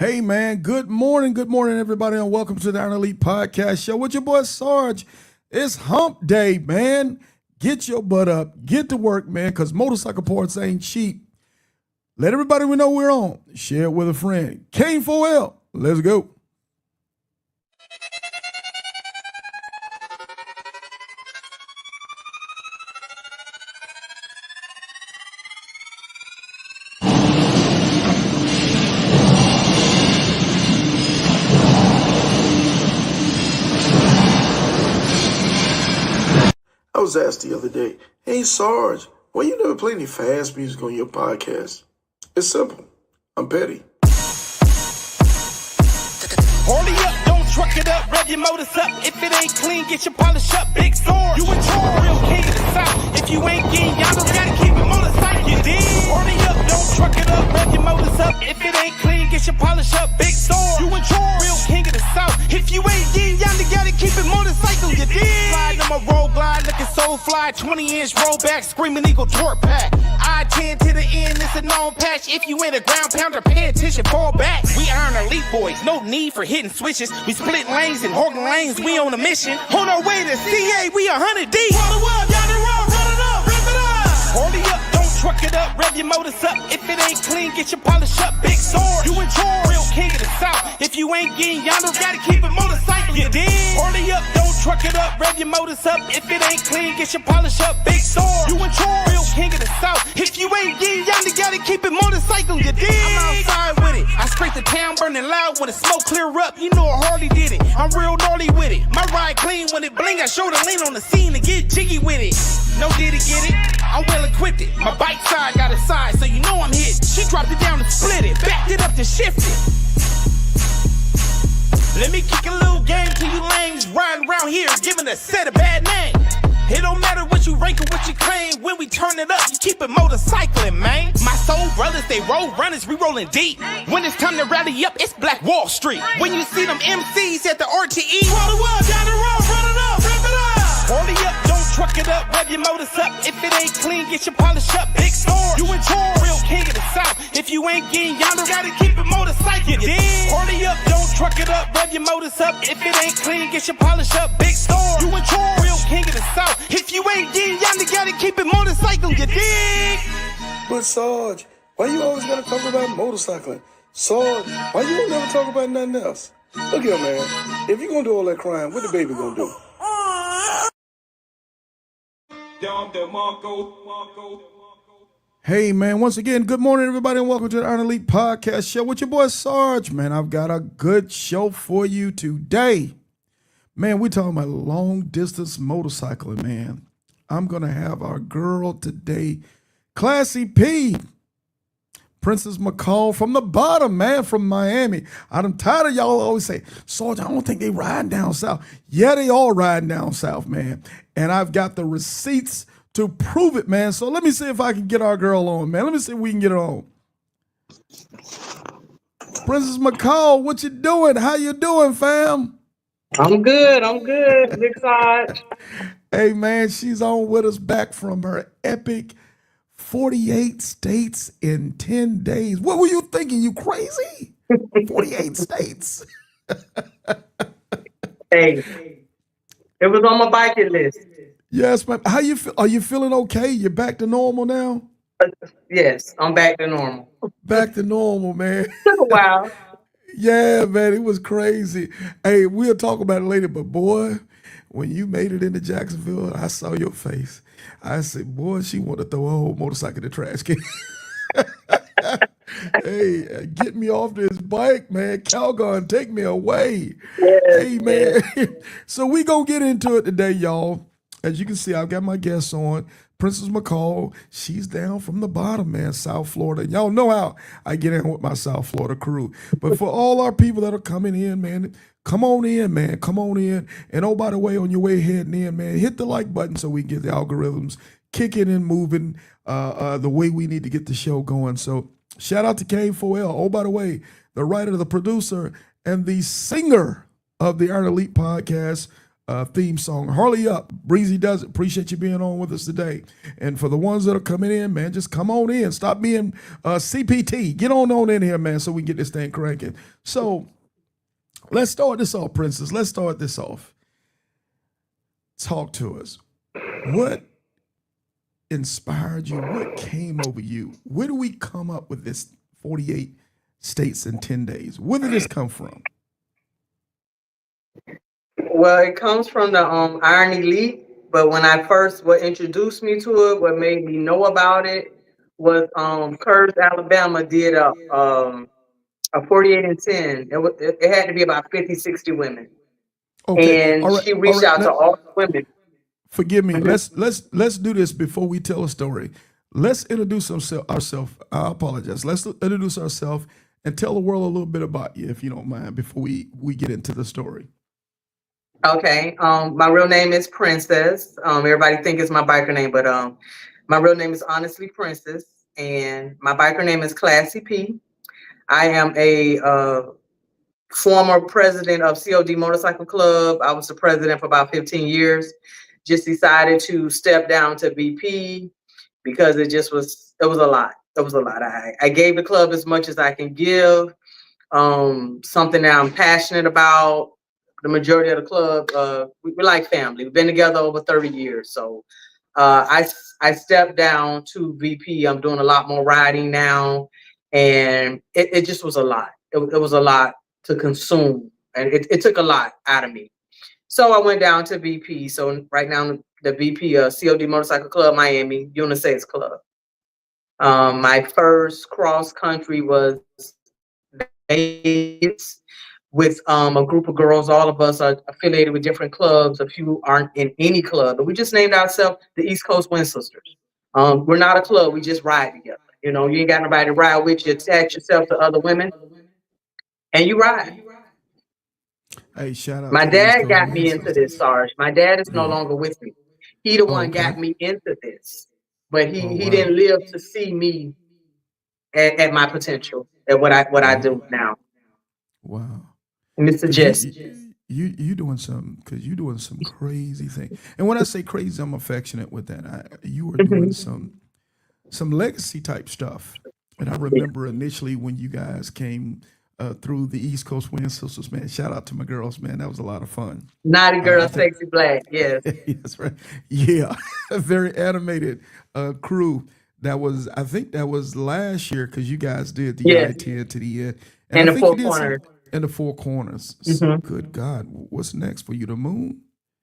Hey, man, good morning, everybody, and welcome to the Iron Elite Podcast Show with your boy Sarge. It's hump day, man. Get your butt up, get to work, man, because motorcycle parts ain't cheap. Let everybody we know we're on. Share it with a friend. K4L, let's go. I was asked the other day, hey Sarge, why you never play any fast music on your podcast? It's simple. I'm petty. Hold it up, don't truck it up, rev your motors up. If it ain't clean, get your polish up, big sword. You in charge, real king of the south. If you ain't getting y'all don't gotta keep it motorcycle, you dig? Hold it up, don't truck it up, rev your motors up. If it ain't clean, get your polish up, big sword. You in charge, real king of the south. If you ain't getting y'all gotta keep it motorcycle, you dig? Slide on my road glide, looking so fly, 20-inch rollback, screaming eagle torque pack. I-10 to the end, it's a known patch. If you ain't a ground pounder, pay attention, fall back. We iron elite boys, no need for hitting switches. We split lanes and hogging lanes, we on a mission. On our way to CA, we 100 deep. Roll it up, y'all the road, run it up, rip it up. Hold it up, don't truck it up, rev your motors up. If it ain't clean, get your polish up, big sword. You in charge, real king of the south. If you ain't getting y'all don't gotta keep it motorcycle, you dig? Hold it up, don't truck it up, rev your motors up. If it ain't clean, get your polish up, big sword. You in charge, real king of the south. If you ain't getting y'all gotta keep it motorcycle, you dig? I'm outside with it. I scrape the town burning loud when the smoke clear up. You know Harley did it. I'm real gnarly with it. My ride clean when it bling. I show the lean on the scene to get jiggy with it. No did it, get it? I'm well equipped it. My bike side got a side, so you know I'm hit. She dropped it down and split it. Backed it up to shift it. Let me kick a little game to you lames riding around here, giving a set a bad name. It don't matter what you rank or what you claim. When we turn it up, you keep it motorcycling, man. My soul brothers, they roll runners, we rolling deep. When it's time to rally up, it's Black Wall Street. When you see them MCs at the RTE, roll it up, down the road, run it up, rip it up. Hold it up, don't truck it up, rev your motors up. If it ain't clean, get your polish up, big sword. You in charge, real king of the south. If you ain't getting y'all don't gotta keep it motorcycle, you dig? Hold it up, don't truck it up, rev your motors up. If it ain't clean, get your polish up, big sword. You in charge, real king of the south. If you ain't getting y'all gotta keep it motorcycle, you dig? But Sarge, why you always gotta talk about motorcycling? Sarge, why you don't never talk about nothing else? Look here, man. If you gonna do all that crying, what the baby gonna do? Hey, man, once again, good morning, everybody, and welcome to the Iron Elite Podcast Show with your boy Sarge. Man, I've got a good show for you today. Man, we're talking about long-distance motorcycling, man. I'm going to have our girl today, Classy P, Princess McCall from the bottom, man, from Miami. I'm tired of y'all always say, Sarge, I don't think they riding down south. Yeah, they all riding down south, man. And I've got the receipts to prove it, man. So let me see if I can get our girl on, man. Let me see if we can get her on. Princess McCall, what you doing? How you doing, fam? I'm good, Big Sarge. Hey, man, she's on with us back from her epic 48 states in 10 days. What were you thinking? You crazy? 48 states. Hey, it was on my bucket list. Yes, man. How you feel? Are you feeling okay? You're back to normal now? Yes, I'm back to normal. Back to normal, man. Took a while. Yeah, man, it was crazy. Hey, we'll talk about it later, but boy, when you made it into Jacksonville, I saw your face. I said, boy, she want to throw a whole motorcycle in the trash can. Hey, get me off this bike, man. Calgon, take me away. Yes, Hey, man. So we gonna get into it today, y'all. As you can see, I've got my guests on. Princess McCall, she's down from the bottom, man, South Florida. Y'all know how I get in with my South Florida crew. But for all our people that are coming in, man, come on in, man. Come on in. And oh, by the way, on your way heading in, man, hit the like button so we can get the algorithms kicking and moving the way we need to get the show going. So shout out to K4L. Oh, by the way, the writer, the producer, and the singer of the Iron Elite Podcast, theme song. Hurry up. Breezy does it. Appreciate you being on with us today. And for the ones that are coming in, man, just come on in. Stop being CPT. Get on in here, man, so we can get this thing cranking. So let's start this off, Princess. Let's start this off. Talk to us. What inspired you? What came over you? Where do we come up with this 48 states in 10 days? Where did this come from? Well, it comes from the Iron Elite, but when I first what introduced me to it, what made me know about it was Curtis, Alabama did a 48 and 10. It had to be about 50, 60 women. Okay. And All right. she All reached right. out to all the women. Forgive me. Mhm. Let's do this before we tell a story. Let's introduce ourselves. I apologize. Let's introduce ourselves and tell the world a little bit about you, if you don't mind, before we get into the story. Okay. My real name is Princess. Everybody think it's my biker name, but my real name is honestly Princess, and my biker name is Classy P. I am a former president of COD Motorcycle Club. I was the president for about 15 years. Just decided to step down to VP because it was a lot. It was a lot. I gave the club as much as I can give. Something that I'm passionate about. The majority of the club, we're like family. We've been together over 30 years. So I stepped down to VP. I'm doing a lot more riding now. And it just was a lot. It was a lot to consume. And it took a lot out of me. So I went down to VP. So right now, the VP of COD Motorcycle Club Miami, Unisex Club. My first cross country was Vegas with a group of girls. All of us are affiliated with different clubs. A few aren't in any club, but we just named ourselves the East Coast Wind Sisters. We're not a club. We just ride together. You know, you ain't got nobody to ride with you. Attach yourself to other women and you ride. Hey, shout out My to the East dad Coast got Wind me into this, Sisters. Sarge. My dad is no Yeah. longer with me. He the one Okay. got me into this, but Oh he wow. didn't live to see me at my potential at what I Wow. do now. Wow. Mr. Cause Jesse. you doing some cause you doing some crazy thing. And when I say crazy, I'm affectionate with that. You are doing Mhm. some legacy type stuff. And I Yeah. remember initially when you guys came through the East Coast Wind Sisters, man. Shout out to my girls, man. That was a lot of fun. Naughty I girl, think sexy black. Yes. that's right. Yeah, a very animated crew. I think that was last year because you guys did the Yes. I-10 to the end, and I In the think you four did some corners. in the Four Corners. So Hmm. good God, what's next for you? The moon?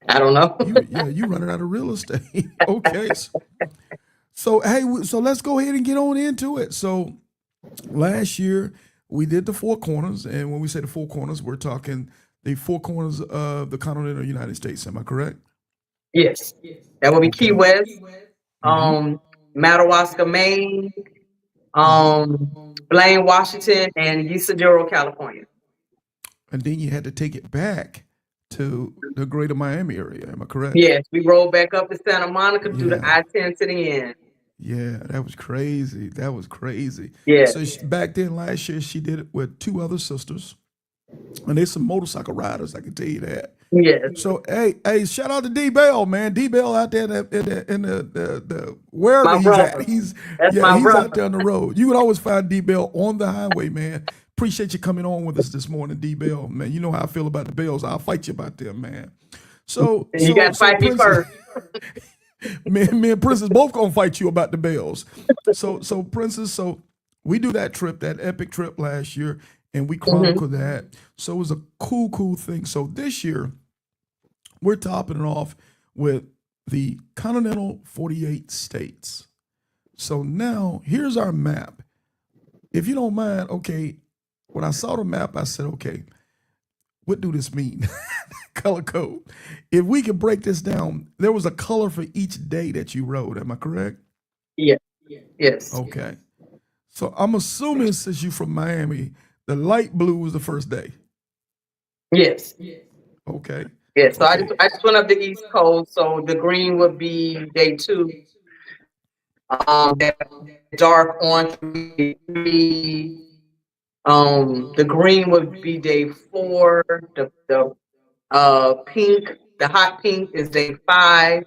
I don't know. You running out of real estate? Okay, so hey, so let's go ahead and get on into it. So last year we did the Four Corners, and when we say the Four Corners, we're talking the Four Corners of the continental United States. Am I correct? Yes. That will be Key Okay. West, Mm-hmm. um, Madawaska, Maine, Mm-hmm. um, Blaine, Washington, and Isidro, California. And then you had to take it back to the greater Miami area. Am I correct? Yes, we rolled back up to Santa Monica through the Yeah. I-10 to the end. Yeah, that was crazy. That was crazy. Yes. So back then, last year, she did it with two other sisters, and they're some motorcycle riders. I can tell you that. Yes. So hey, shout out to D Bell, man. D Bell out there in the wherever My he's at. brother. That's my He's out brother. there on the road. You can always find D Bell on the highway, man. Appreciate you coming on with us this morning, D Bell, man. You know how I feel about the Bells. I'll fight you about them, man. So And you got so to so fight me Princess, first. me and Princess both gonna fight you about the Bells. So Princess, so we do that trip, that epic trip last year, and we Hmm. chronicle that. So it was a cool thing. So this year we're topping it off with the continental 48 states. So now here's our map. If you don't mind, okay, when I saw the map, I said, okay, what do this mean? Color code. If we could break this down, there was a color for each day that you rode. Am I correct? Yes. Yes. Okay. So I'm assuming since you're from Miami, the light blue was the first day. Yes. Okay. Yes. So Okay. I just went up the East Coast. So the green would be day two. That dark orange would be day three. The green would be day four. The pink The hot pink is day 5.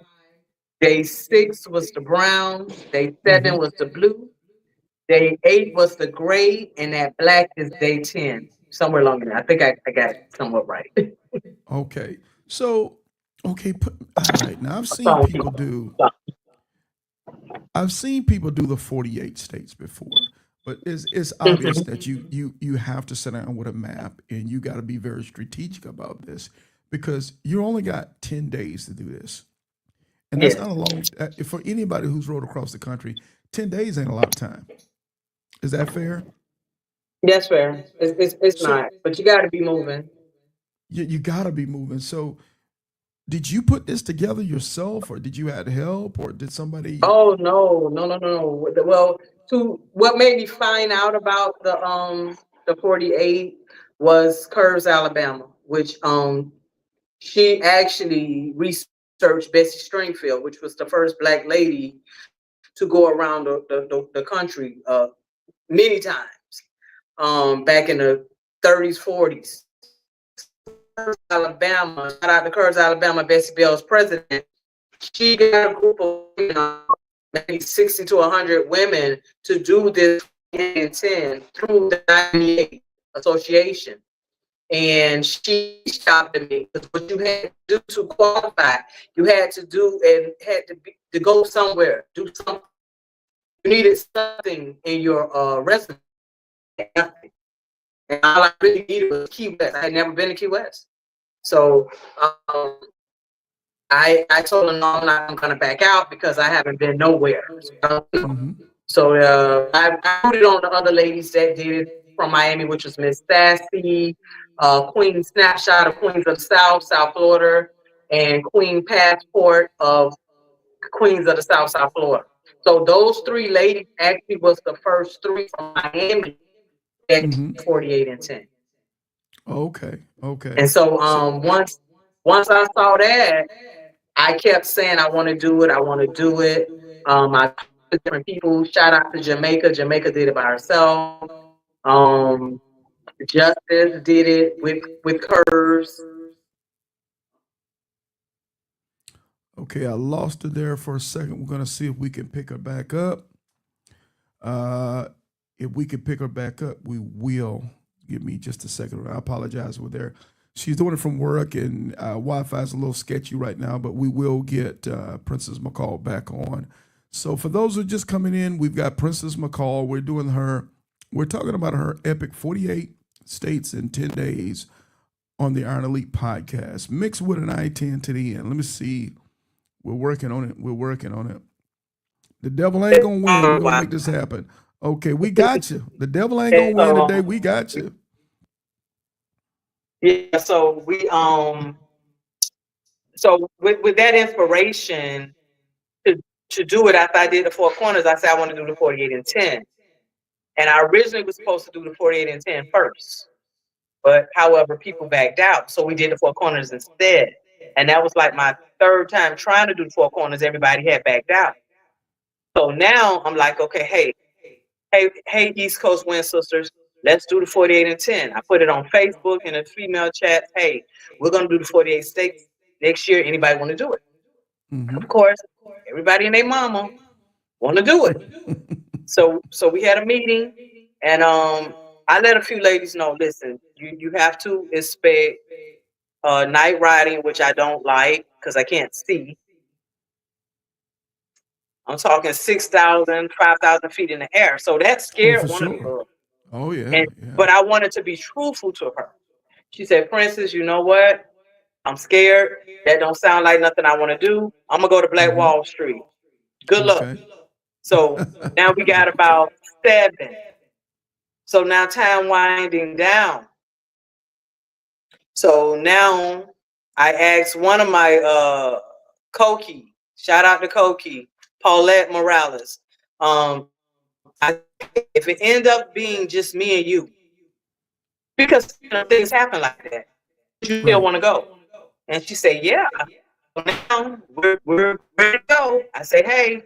Day 6 was the brown. Day 7 was the blue. Day 8 was the gray, and that black is day 10. Somewhere along there. I think I got it somewhat right. Okay. So, okay, all right. Now I've seen Sorry. people do I've seen people do the 48 states before, but it's obvious that you have to sit down with a map and you got to be very strategic about this because you only got 10 days to do this. And that's Yes, not a long for anybody who's rode across the country. 10 days ain't a lot of time. Is that fair? that's fair. It's So not, but you got to be moving. you got to be moving. So did you put this together yourself, or did you have help, or did somebody? Oh no, no, no, no, no. Well, to what made me find out about the 48 was Curves, Alabama, which she actually researched Bessie Stringfield, which was the first black lady to go around the country many times back in the 30s, 40s. Alabama, shout out to Curves, Alabama, Bessie Bell's president. She got a group of maybe 60 to 100 women to do this in 10 through the 98 association. And she stopped at me because what you had to do to qualify, you had to do and had to go somewhere, do something. You needed something in your resume. Nothing. And all I really needed was Key West. I had never been to Key West. So I told her, no, I'm not going to back out because I haven't been nowhere. So I put it on the other ladies that did it from Miami, which was Miss Sassy, Queen Snapshot of Queens of the South, South Florida, and Queen Passport of Queens of the South, South Florida. So those 3 ladies actually was the first 3 from Miami that did 48 and 10. Okay, okay. And so So once I saw that, I kept saying I want to do it. I want to do it. I talked to different people. Shout out to Jamaica. Jamaica did it by herself. Um, Justice did it with Curves. okay, I lost her there for a second. We're gonna see if we can pick her back up. Uh, if we can pick her back up, we will. Give me just a second. I apologize with her. She's doing it from work, and Wi-Fi is a little sketchy right now, but we will get Princess McCall back on. So for those who are just coming in, we've got Princess McCall. We're talking about her epic 48 states in 10 days on the Iron Elite podcast, mixed with an I-10 to the end. Let me see. We're working on it. We're working on it. The devil ain't gonna win. We're gonna make this happen. Okay, we got you. The devil ain't gonna win today. We got you. Yeah, so so with that inspiration to do it after I did the 4 corners, I said I want to do the 48 and 10. And I originally was supposed to do the 48 and 10 first. But however, people backed out. So we did the 4 corners instead. And that was like my 3rd time trying to do the 4 corners. Everybody had backed out. So now I'm like, okay, hey, East Coast Wind Sisters, let's do the 48 and 10. I put it on Facebook in a female chat. Hey, we're going to do the 48 states next year. Anybody want to do it? Of course, everybody and their mama want to do it. So we had a meeting, and I let a few ladies know, listen, you have to expect night riding, which I don't like because I can't see. I'm talking 6,000, 5,000 feet in the air. So that Oh, for scared one of the sure. girls. Oh yeah, And yeah. but I wanted to be truthful to her. She said, Princess, you know what? I'm scared. That don't sound like nothing I want to do. I'm gonna go to Black Wall Street. Good luck. Okay. So now we got about 7. So now time winding down. So now I asked one of my Koki, shout out to Koki, Paulette Morales. If it end up being just me and you, because things happen like that, you still Right. want to go? And she said, yeah. So now we're ready to go. I said, hey,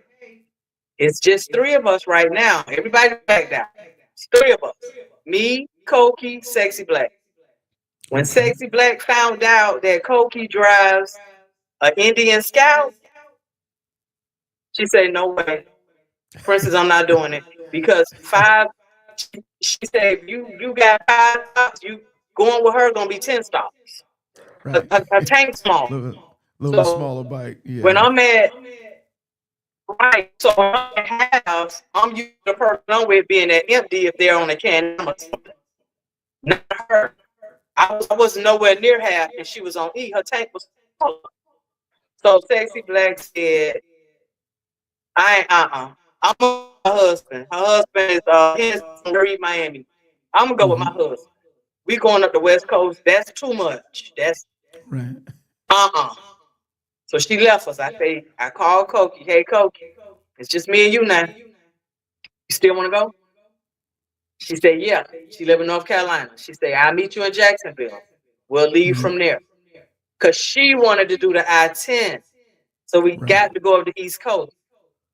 it's just 3 of us right now. Everybody back down. It's 3 of us. Me, Koki, Sexy Black. When Okay. Sexy Black found out that Koki drives an Indian scout. She said, no way. Princess, I'm not doing it. Because she said, you got 5 stops, you going with her gonna be 10 stops. Right. A tank small. Little So smaller bike. Yeah. when I'm at right, so when I'm at house, I'm used to the person I'm with being that empty if they're on a can. Not her. I was nowhere near half, and she was on E. Her tank was full. So Sexy Black said, I ain't I'm her husband. Her husband is his from Miami. I'm gonna go with my husband. We going up the West Coast. That's too much. That's Right. So she left us. I called Koki. Hey Koki, it's just me and you now. You still wanna go? She said, yeah. She live in North Carolina. She said, I'll meet you in Jacksonville. We'll leave from there. Cause she wanted to do the I-10. So we got to go up the East Coast.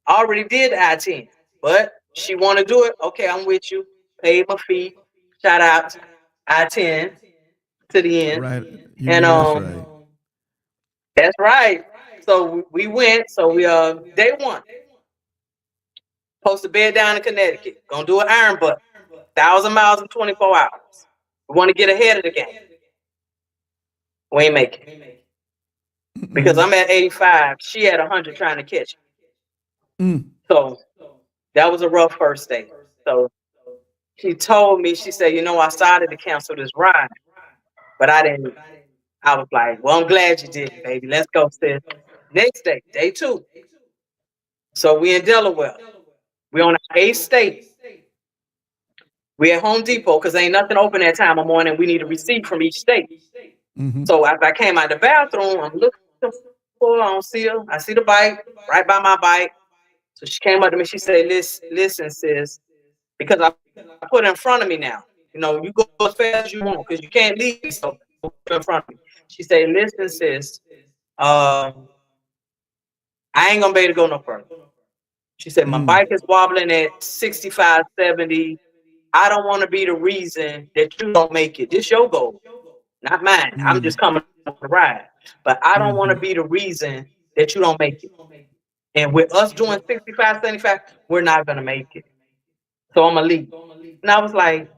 I already did the I-10, but she want to do it. Okay, I'm with you. Paid my fee. Shout out I-10 to the end. Right. You And know that's right. that's right. So we went. So we day one. Post a bed down in Connecticut. Gonna do an iron butt. 1,000 miles in 24 hours. We want to get ahead of the game. We ain't making it. Because I'm at 85. She at 100 trying to catch me. So that was a rough first day. So she told me, she said, I started to cancel this ride, but I didn't. I was like, well, I'm glad you did, baby. Let's go, sis. Next day, day 2. So we in Delaware. We on our 8th state. We at Home Depot because ain't nothing open that time of morning. We need a receipt from each state. So after I came out the bathroom, I'm looking for her. I don't see her. I see the bike right by my bike. So she came up to me. She said, listen, sis, because I put it in front of me now. You go as fast as you want because you can't leave me. So put it in front of me. She said, listen, sis, I ain't gonna be able to go no further. She said, my bike is wobbling at 65, 70. I don't want to be the reason that you don't make it. This your goal, not mine. I'm just coming on the ride. But I don't want to be the reason that you don't make it. And with us doing 65, 75, we're not gonna make it. So I'm gonna leave. And I was like,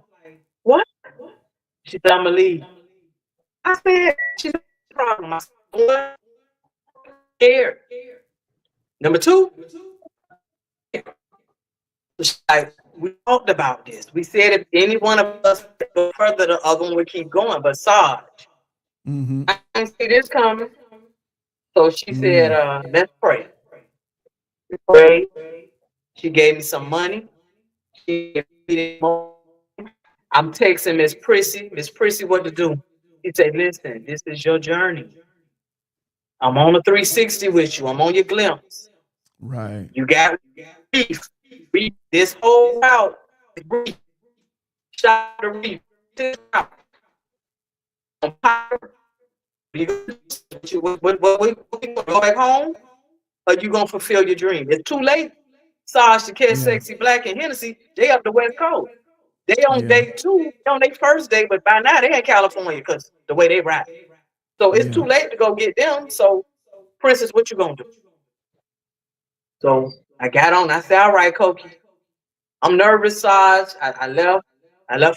what? She said, I'm gonna leave. I said, she's a problem. I said, what? Scared. Number 2, like, we talked about this. We said if any one of us go further, the other one would keep going. But Sarge, I didn't see this coming. So she said, let's pray. We prayed. She gave me some money. She gave me more. I'm texting Miss Prissy. Miss Prissy, what to do? She said, listen, this is your journey. I'm on a 360 with you. I'm on your glimpse. Right. You got reef. This whole route is reef. Shot the reef. What, go back home? Or you gonna fulfill your dream? It's too late. Sarge to catch Sexy Black and Hennessy. They up the West Coast. They on day 2, on their first day, but by now they in California because the way they ride. So it's too late to go get them. So, Princess, what you gonna do? So I got on. I said, all right, Koki. I'm nervous, Sarge. I left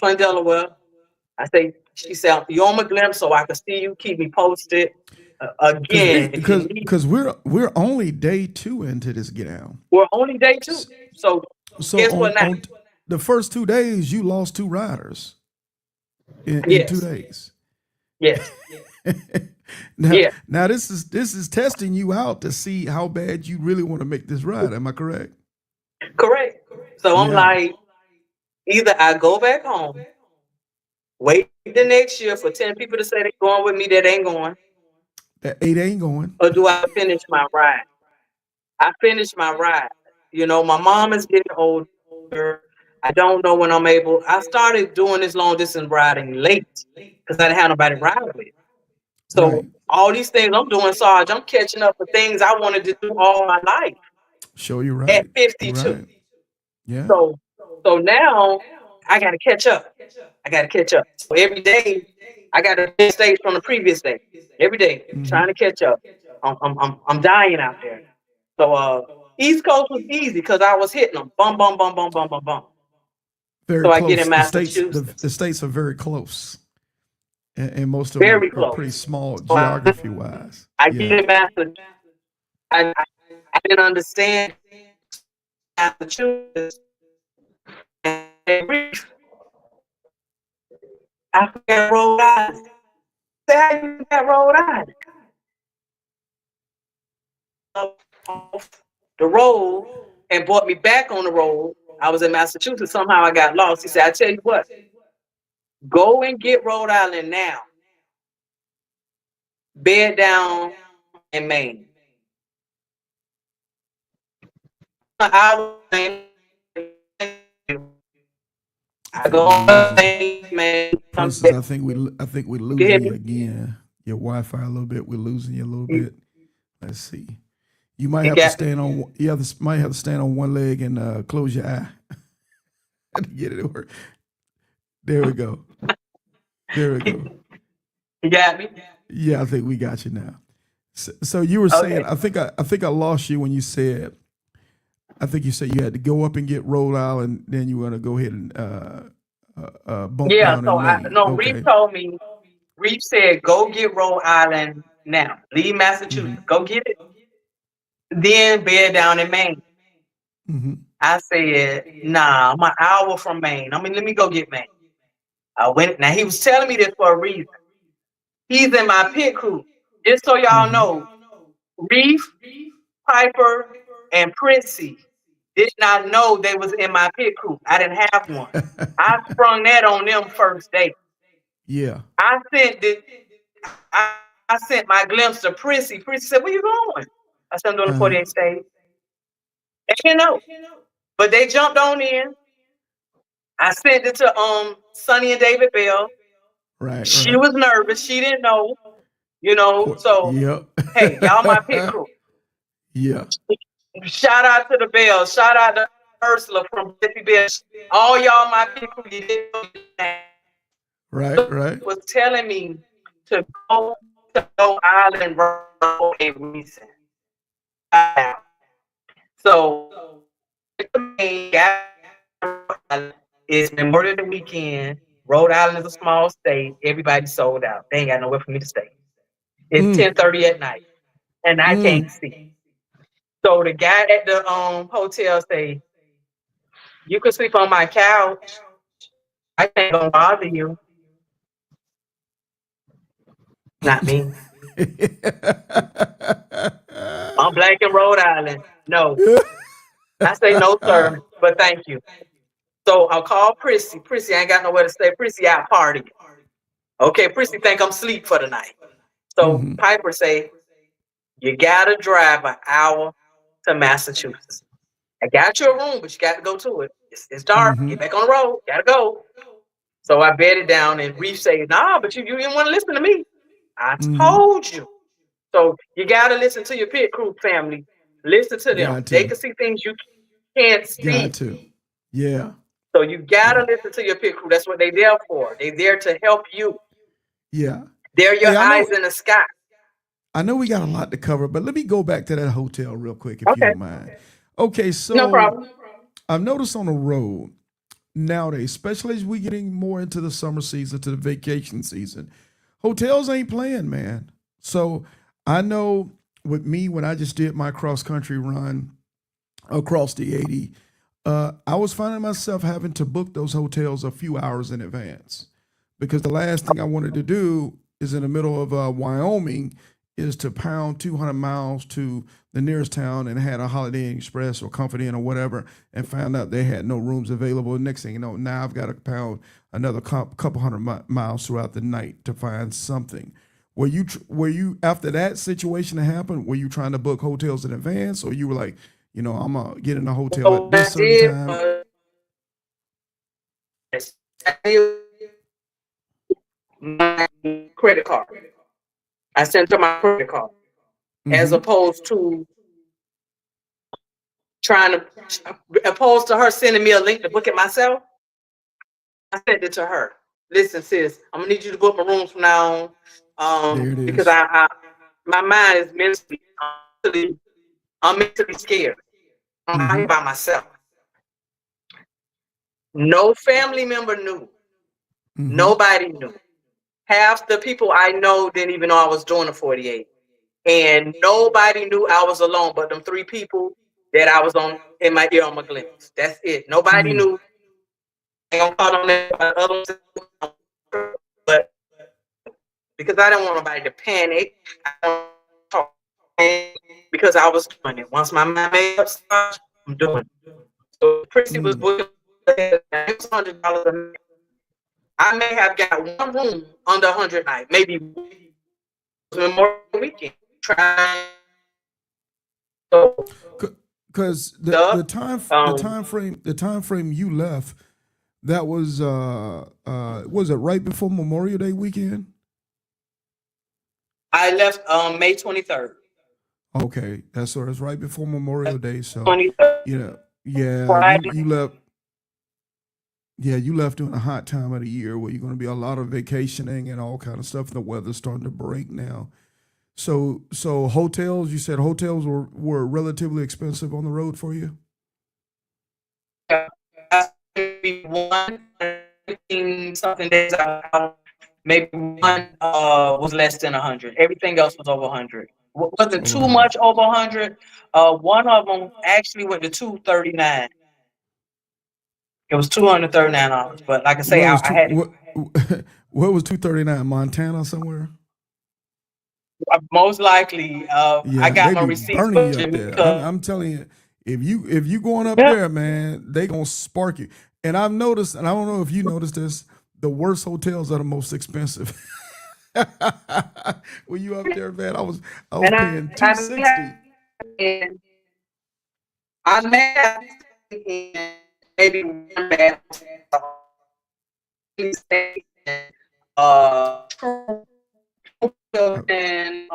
her in Delaware. She said, you on my glimpse so I can see you. Keep me posted. Again, because we're only day 2 into this get down. We're only day 2. So guess on, what now? On the first 2 days, you lost 2 riders in 2 days. Yes. Now this is testing you out to see how bad you really want to make this ride. Am I correct? Correct. So I'm like, either I go back home, wait the next year for 10 people to say they're going with me that ain't going. That 8 ain't going. Or do I finish my ride? I finished my ride. My mom is getting older. I don't know when I'm able. I started doing this long distance riding late because I didn't have nobody ride with. So all these things I'm doing, Sarge, I'm catching up for things I wanted to do all my life. Show you right. At 52. Right. Yeah. So now I got to catch up. So every day I got a stage from the previous day. Every day trying to catch up. I'm dying out there. So East Coast was easy because I was hitting them, bum bum bum bum bum bum bum. Very So I get close. in The Massachusetts, states are very close, and most of them very are pretty close. small So geography wise. I get Yeah. in Massachusetts. I didn't understand Massachusetts. And I forgot Rhode Island. How you got Rhode Island? Off the road and brought me back on the road. I was in Massachusetts. Somehow I got lost. He said, I tell you what, go and get Rhode Island now. Bed down in Maine. I I think go we losing to Maine. Princess. I think we're You hear losing you me? again. Your Wi-Fi a little bit. We're losing you a little bit. Let's see. You might You have to got stand on. Might have to stand on one leg and close your eye to get it to work. There we go. There we go. You got me? Yeah, I think we got you now. So you were saying, Okay. I think I lost you when you said. I think you said you had to go up and get Rhode Island, then you were gonna go ahead and bump Yeah, down so in Maine. Reef Okay. told me, Reef said, go get Rhode Island now. Leave Mm-hmm. Massachusetts. Go get it. Then bed down in Maine. Mm-hmm. I said, nah, I'm an hour from Maine. Let me go get Maine. I went. Now he was telling me this for a reason. He's in my pit crew. Just so y'all Mm-hmm. know, Reef, Piper, and Princey did not know they was in my pit crew. I didn't have one. I sprung that on them first day. Yeah. I sent it. I sent my glimpse to Princey. Princey said, "Where you going?" I said, "I'm doing the Uh-huh. 48 states." They didn't know, but they jumped on in. I sent it to Sonny and David Bell. Right. She Right. was nervous. She didn't know, Cool. So Yep. hey, y'all my pit crew. Yeah. Shout out to the Bell. Shout out to Ursula from Mississippi Bell. All y'all my pit crew. You didn't know that. Right. Right. Was telling me to go to Rhode Island for a reason. So it's Memorial Day weekend. Rhode Island is a small state. Everybody sold out. They ain't got nowhere for me to stay. It's Mm. 10:30 at night, and I can't Mm. see. So the guy at the hotel say, "You can sleep on my couch. I can't gonna bother you." Not me. I'm black in Rhode Island. No, I say no, sir, but thank you. So I'll call Prissy. Prissy ain't got nowhere to stay. Prissy out partying. Okay, Prissy think I'm asleep for the night. So Mm-hmm. Piper say, you gotta drive an hour to Massachusetts. I got you a room, but you got to go to it. It's dark. Mm-hmm. Get back on the road. Gotta go. So I bedded down, and Reef say, nah, but you didn't want to listen to me. I Mm-hmm. told you. So you gotta listen to your pit crew family. Listen to them. Got They to. can see things you can't Got see. to. Yeah. So you gotta Yeah. listen to your pit crew. That's what they're there for. They're there to help you. Yeah. They're your Hey, eyes in the sky. I know we got a lot to cover, but let me go back to that hotel real quick, if you Okay, don't mind. Okay, no so problem. I've noticed on the road nowadays, especially as we getting more into the summer season, to the vacation season, hotels ain't playing, man. So I know with me, when I just did my cross country run across the 80, I was finding myself having to book those hotels a few hours in advance, because the last thing I wanted to do is in the middle of Wyoming is to pound 200 miles to the nearest town and had a Holiday Inn Express or Comfort Inn or whatever, and found out they had no rooms available. Next thing you know, now I've got to pound another couple hundred miles throughout the night to find something. Were you after that situation happened? Were you trying to book hotels in advance, or you were like, I'm gonna get in a hotel So at what I this certain did time? was I my credit card. I sent her my credit card, as Mm-hmm. opposed to opposed to her sending me a link to book it myself. I sent it to her. Listen, sis, I'm gonna need you to book my rooms from now on, There it because is. my mind is I'm mentally scared. I'm out here by myself. No family member knew. Nobody knew. Half the people I know didn't even know I was doing the 48. And nobody knew I was alone but them 3 people that I was on in my ear on my glimpse. That's it. Nobody knew. I don't call on that other ones, but because I didn't want nobody to panic, I don't talk because I was doing it. Once my mind made up, I'm doing it. So Chrissy was booking $100 a night. I may have got one room under 100 night, maybe Memorial Weekend. Trying. Because the time frame you left, that was it right before Memorial Day weekend? I left May 23rd. Okay, that's right before Memorial Day. So 23rd. You left. Yeah, you left during a hot time of the year where you're going to be a lot of vacationing and all kind of stuff, and the weather's starting to break now. So hotels, you said hotels were relatively expensive on the road for you? Maybe one, 15 something days out, maybe one was less than 100. Everything else was over 100. Wasn't too much over 100. One of them actually went to 239. It was $239, but like I say, I had where was 239? Montana somewhere? Most likely. I got my receipts burning you up there. I'm telling you, if you going up there, man, they gonna spark you. And I've noticed, and I don't know if you noticed this, the worst hotels are the most expensive. When you up there, man, I was paying $260. I may have maybe one bad and a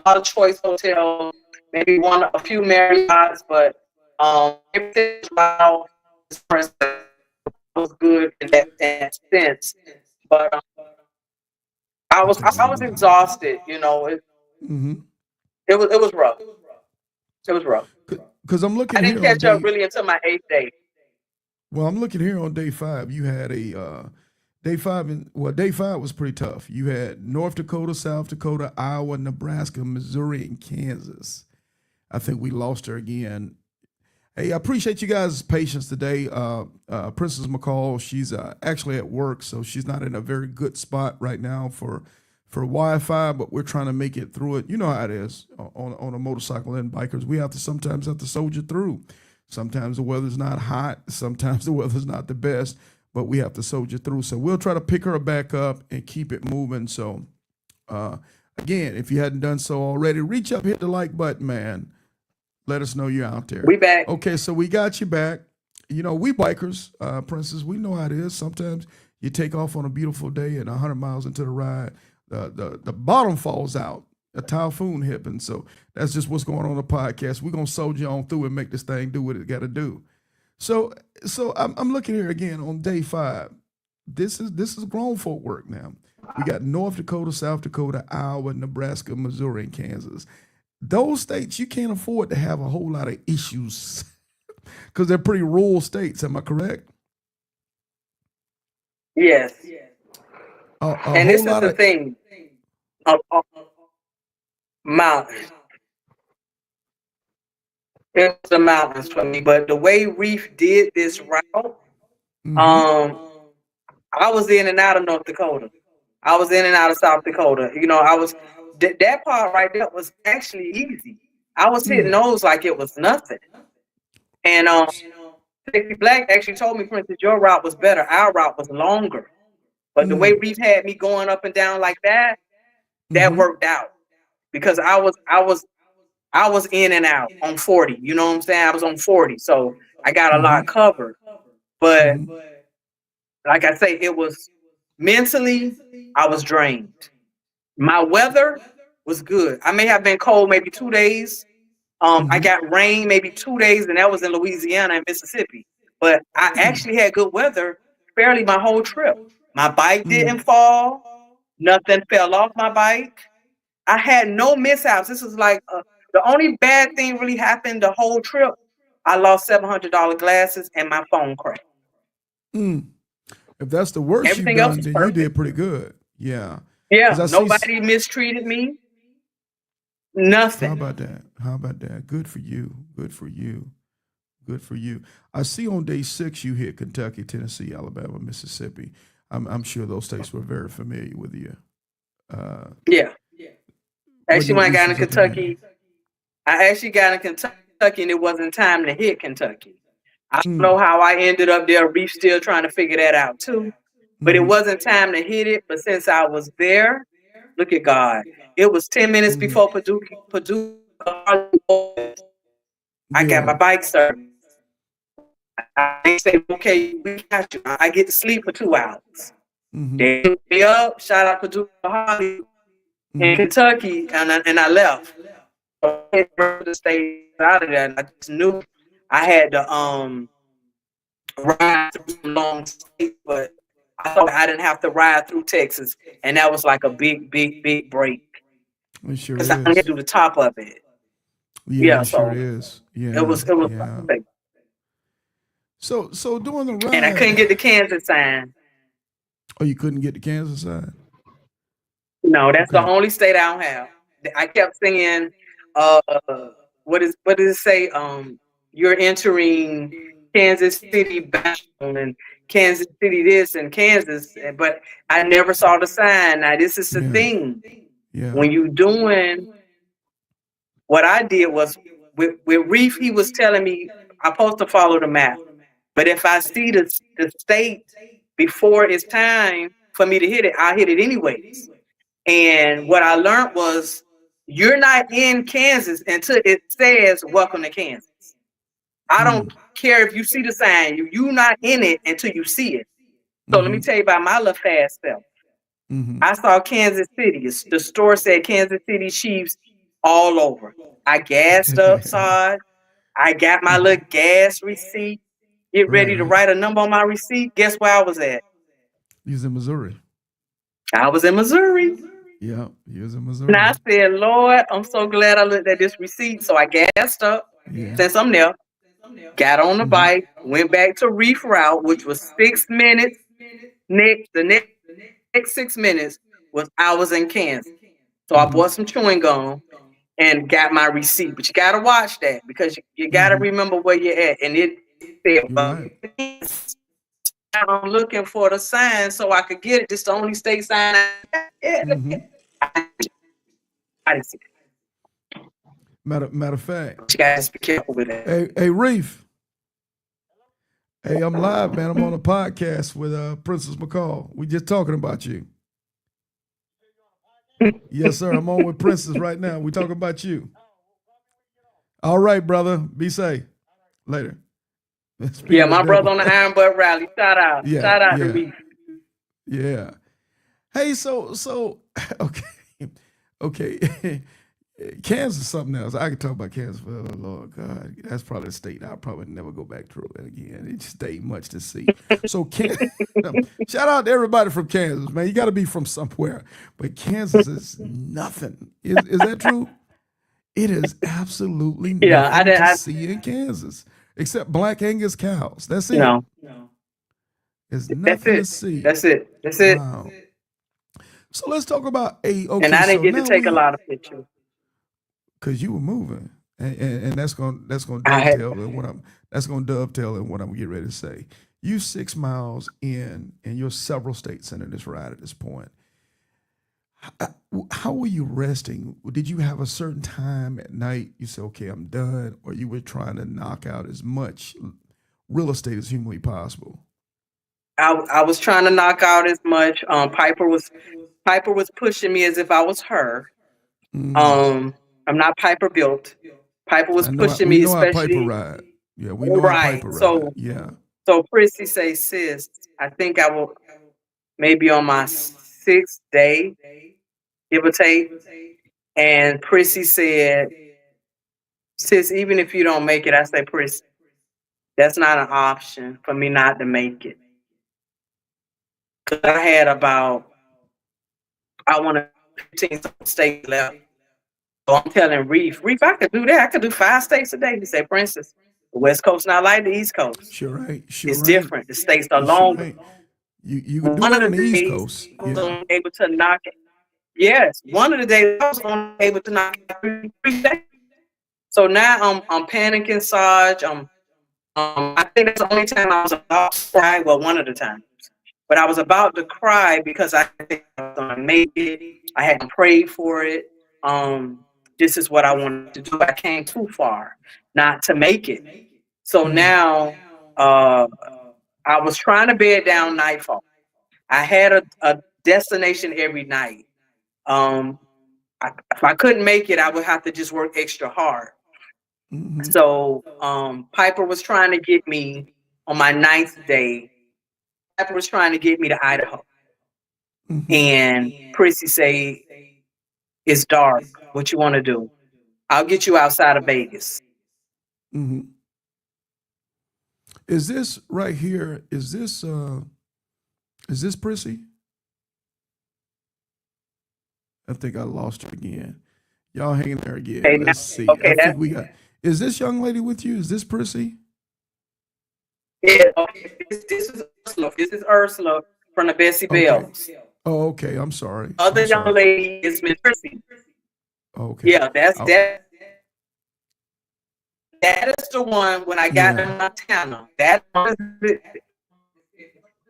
lot of choice hotels, maybe a few Marriott's, but everything was good in that sense. But I was exhausted, you know. It was rough. It was rough. Because I'm looking. I didn't catch up really until my 8th day. Well, I'm looking here on day 5. You had a day 5, day 5 was pretty tough. You had North Dakota, South Dakota, Iowa, Nebraska, Missouri, and Kansas. I think we lost her again. Hey, I appreciate you guys' patience today. Princess McCall, she's actually at work, so she's not in a very good spot right now for Wi-Fi, but we're trying to make it through it. You know how it is on a motorcycle and bikers. We sometimes have to soldier through. Sometimes the weather's not hot. Sometimes the weather's not the best, but we have to soldier through. So we'll try to pick her back up and keep it moving. So again, if you hadn't done so already, reach up, hit the like button, man. Let us know you're out there. We back. Okay, so we got you back. You know, we bikers, Princess, we know how it is. Sometimes you take off on a beautiful day and 100 miles into the ride, the bottom falls out. A typhoon happened. So that's just what's going on the podcast. We're going to soldier on through and make this thing do what it got to do. So I'm looking here again on day 5. This is grown folk work now. We got North Dakota, South Dakota, Iowa, Nebraska, Missouri, and Kansas. Those states, you can't afford to have a whole lot of issues because they're pretty rural states. Am I correct? Yes. And this is the thing. Mountains. It's the mountains for me. But the way Reef did this route, I was in and out of North Dakota. I was in and out of South Dakota. You know, that part right there was actually easy. I was hitting those like it was nothing. And Sexy Black actually told me, Princess, your route was better. Our route was longer. But the way Reef had me going up and down like that, that worked out. Because I was in and out on 40. You know what I'm saying? I was on 40. So I got a lot covered. But like I say, it was mentally, I was drained. My weather was good. I may have been cold maybe 2 days. I got rain maybe 2 days, and that was in Louisiana and Mississippi. But I actually had good weather fairly my whole trip. My bike didn't fall. Nothing fell off my bike. I had no mishaps. This was like the only bad thing really happened the whole trip. I lost $700 glasses and my phone cracked. Mm. If that's the worst you've Everything else done, was then you did perfect. pretty good. Yeah. Because Yeah, I see. nobody mistreated me. How Nothing. about that? How about that? Good for you. Good for you. Good for you. I see on day 6 you hit Kentucky, Tennessee, Alabama, Mississippi. I'm sure those states were very familiar with you. Uh, Yeah. what Actually, your when I got in issues up in there? Kentucky, I actually got in Kentucky and it wasn't time to hit Kentucky. I don't know Mm. how I ended up there. Reef still trying to figure that out too. But it Mm-hmm. wasn't time to hit it. But since I was there, look at God. It was 10 minutes Mm. before Purdue. I got Yeah. my bike service. I say, okay, we got you. I get to sleep for 2 hours. Mm-hmm. They took me up. Shout out Purdue in Mm-hmm. Kentucky, and I left. So I had to stay out of there. And I just knew I had to ride through some long states, but I thought I didn't have to ride through Texas, and that was like a big, big, big break It sure because I didn't get is. to do the top of it. Yeah, Yeah, it sure so is. it Yeah. was Yeah. perfect. So during the And I couldn't ride, get the Kansas sign. oh, you couldn't get the Kansas side? No, that's the Okay. only state I don't have. I kept singing, uh, what does it say? You're entering Kansas City bound and Kansas City this and Kansas, but I never saw the sign. Now this is the Yeah. thing. Yeah. When you doing what I did was with Reef, he was telling me I'm supposed to follow the map. But if I see the state before it's time for me to hit it, I'll hit it anyways. And what I learned was you're not in Kansas until it says welcome to Kansas. I Mm. don't care if you see the sign, you're not in it until you see it. So let Mm-hmm. me tell you about my little fast self. Mm-hmm. I saw Kansas City. The store said Kansas City Chiefs all over. I gassed up, saw it. I got my little gas receipt. Get Right, ready to right. write a number on my receipt. Guess where I was at? He was in Missouri. I was in Missouri. Yeah, he was in And I Missouri. said, Lord, I'm so glad I looked at this receipt. So I gassed up Yeah. since I'm there, got on the Mm-hmm. bike, went back to Reef Route, which was 6 minutes. The next 6 minutes was I was in Kansas. So I Mm-hmm. bought some chewing gum and got my receipt. But you got to watch that because you got to Mm-hmm. remember where you're at. And it said, You're well, right. I'm looking for the sign so I could get it. This the only state sign I Mm-hmm. didn't see it. Matter of fact, But you guys be careful with that. hey Reef. Hey, I'm live, man. I'm on a podcast with Princess McCall. We just talking about you. Yes, sir. I'm on with Princess right now. We talking about you. All right, brother. Be safe. Later. Yeah, Speaking of my brother devil. on the Iron Butt Rally. Shout out. Yeah, Shout out to yeah, Reef. yeah. Hey, so okay, okay. Kansas is something else. I could talk about Kansas for Lord God. That's probably a state I'll probably never go back to it again. It just ain't much to see. So shout out to everybody from Kansas, man. You got to be from somewhere, but Kansas is nothing. Is that true? It is absolutely Yeah, nothing to see in Kansas except black Angus cows. That's it. no, There's that's nothing to it. see. That's it. That's it. Wow. So let's talk about And okay. I didn't So get to now take a we lot of pictures. because you were moving, and that's gonna I had dovetail in what I'm that's gonna dovetail in what I'm getting ready to say. You 6 miles in, and you're several states into this ride at this point. How were you resting? Did you have a certain time at night you said, "Okay, I'm done," or you were trying to knock out as much real estate as humanly possible? I was trying to knock out as much. Piper was pushing me as if I was her. Mm. Um, I'm not Piper built. Piper was I know. pushing We me, know how Piper especially ride. Yeah, we know how right. Piper ride. So Yeah. Prissy say, sis, I think I will maybe on my 6th day, give or take. And Prissy said, sis, even if you don't make it, I say, Prissy, that's not an option for me not to make it. Cause I had about I want to 15 states left. So I'm telling Reef, I could do that. I could do 5 states a day. He said, Princess, the West Coast not like the East Coast. Sure right. Sure It's right. different. The states are Sure longer. right. You could do One that of on the the East days Coast. I was Yeah. only able to knock it. Yes, one of the days I was only able to knock it 3 days. So now I'm panicking, Sarge. I think that's the only time I was about to cry. Well, one of the times. But I was about to cry because I think I was gonna make it. I hadn't prayed for it. This is what I wanted to do. I came too far not to make it. So now I was trying to bed down nightfall. I had a destination every night. If I couldn't make it, I would have to just work extra hard. So Piper was trying to get me on my 9th day. Piper was trying to get me to Idaho. And Prissy say, it's dark. What you want to do? I'll get you outside of Vegas. Is this right here? Is this Prissy? I think I lost her again. Y'all hanging there again. Okay, Let's see. okay, I think we got. Is this young lady with you? Is this Prissy? Yeah, okay. This is Ursula. This is Ursula from the Bessie Bells. Oh, okay. I'm sorry. Other I'm young sorry. lady is Miss Prissy. Okay. Yeah, that's Okay. that is the one when I got in Montana. That one is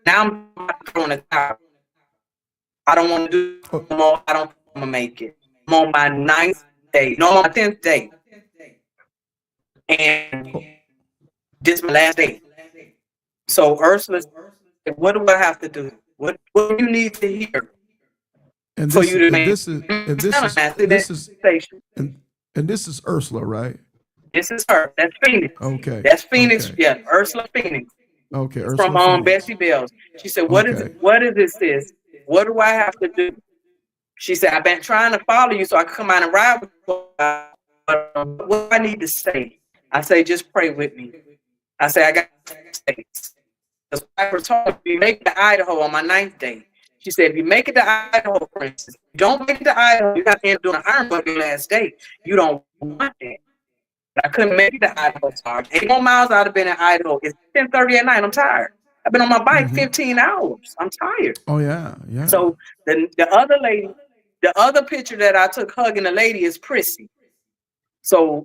now I'm throwing the towel. I don't want to do no more. I don't want to make it. I'm on my 9th day. No, my 10th day. And this is my last day. So Ursula said, what do I have to do? What do you need to hear And for this, you to and make this is and this is and this is Ursula, right? This is her. That's Phoenix. Okay. That's Phoenix. Okay. Yeah, Ursula Phoenix. Okay. From Ursula Phoenix. Bessie Bells. She said, what is it? What is this? What do I have to do? She said, I've been trying to follow you so I can come out and ride with you. What do I need to say? I say, just pray with me. I say, I got states. Because Piper told me, you make it to Idaho on my 9th day. She said, if you make it to Idaho, for instance, if you don't make it to Idaho, you have to end up doing an iron bucket your last day. You don't want that. I couldn't make it to Idaho, Sarge. 8 more miles I'd have been in Idaho. It's 10:30 at night. I'm tired. I've been on my bike 15 hours. I'm tired. Oh yeah, yeah. So the other lady, the other picture that I took hugging the lady is Prissy. So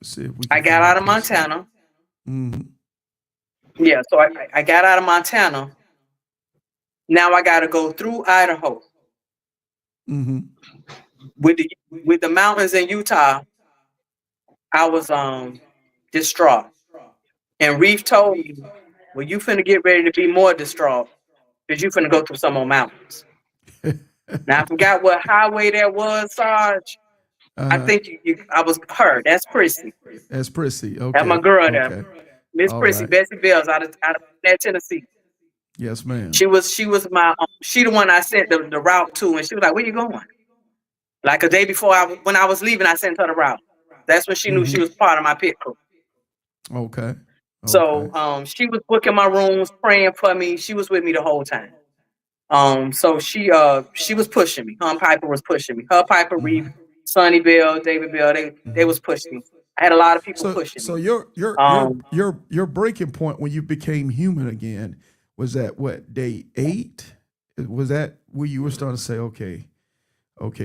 see if we I can got find out of Prissy. Montana. Yeah, so I got out of Montana. Now I got to go through Idaho. With the mountains in Utah, I was distraught. And Reef told me, well, you finna get ready to be more distraught because you finna go through some more mountains. Now I forgot what highway that was, Sarge. I think I was her. That's Prissy. That's Prissy. Okay. That's my girl there. Okay. Miss All Prissy, right. Bessie Bells out of Tennessee. Yes, ma'am. She was my she the one I sent the route to, and she was like, where you going? Like a day before when I was leaving, I sent her the route. That's when she knew she was part of my pit crew. Okay. So she was booking my rooms, praying for me. She was with me the whole time. So she was pushing me. Her and Piper was pushing me. Her, Piper, Reef, Sonny Bell, David Bell, they was pushing me. I had a lot of people pushing me. So your breaking point when you became human again was that what, day 8? Was that where you were starting to say, okay,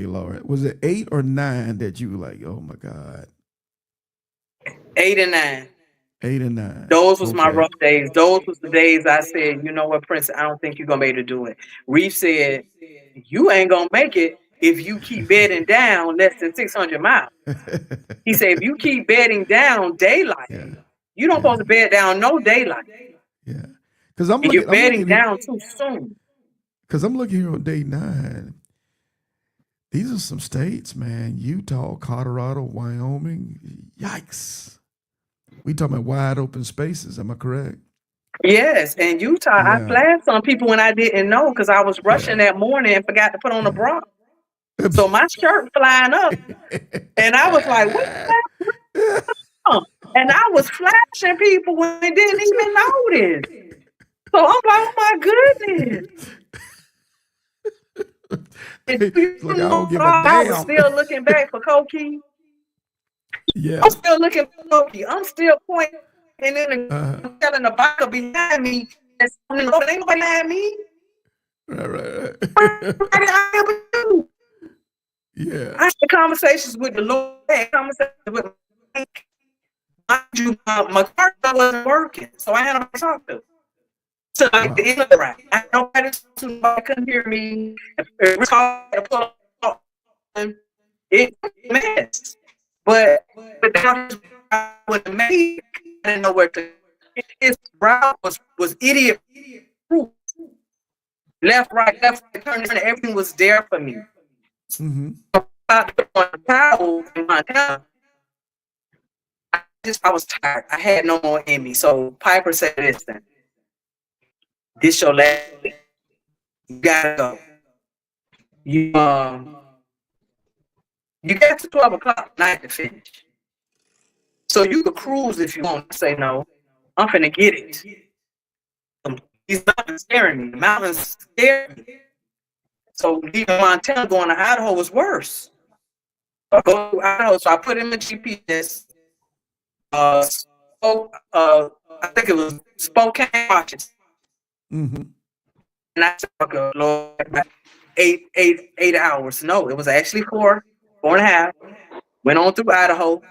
Lord? Was it 8 or 9 that you were like, oh my God? 8 and 9. 8 and 9. Those was my rough days. Those was the days I said, you know what, Prince, I don't think you're gonna be able to do it. Reef said, you ain't gonna make it if you keep bedding down less than 600 miles. He said, if you keep bedding down daylight, you don't supposed to bed down no daylight. Yeah. Because you're bedding down too soon. Because I'm looking here on day 9. These are some states, man. Utah, Colorado, Wyoming. Yikes. We talking about wide open spaces. Am I correct? Yes. And Utah, I flashed on people when I didn't know because I was rushing that morning and forgot to put on a bra. So my shirt flying up. And I was like, what's that? And I was flashing people when they didn't even notice. So I'm like, oh my goodness. It's like I don't give a I was damn. still looking back for Koki. Yeah. I'm still looking for Koki. I'm still pointing in Uh, the telling the biker behind me. Ain't nobody behind me. right. I help you. Yeah. I had conversations with the Lord. I had conversations with mind you, my car wasn't working, so I had nobody to talk to. So like the end of the ride, I had nobody to talk to. Nobody couldn't hear me. It was hard to pull up. It was a mess. But down his route with the make, I didn't know where to. His route was idiot proof. Left, right, turn, everything was there for me. Mm-hmm. In Montana, I was tired. I had no more in me. So Piper said, "Listen, this your last week. You gotta go. You you got to 12 o'clock night to finish. So you could cruise if you want to say no. I'm finna get it. These mountains scaring me. The mountains scare me. So leaving Montana going to Idaho was worse. I go to Idaho, so I put in the GPS. I think it was Spokane, Washington. Mm-hmm. And I said, okay, Lord, 8 hours. No, it was actually 4.5. Went on through Idaho,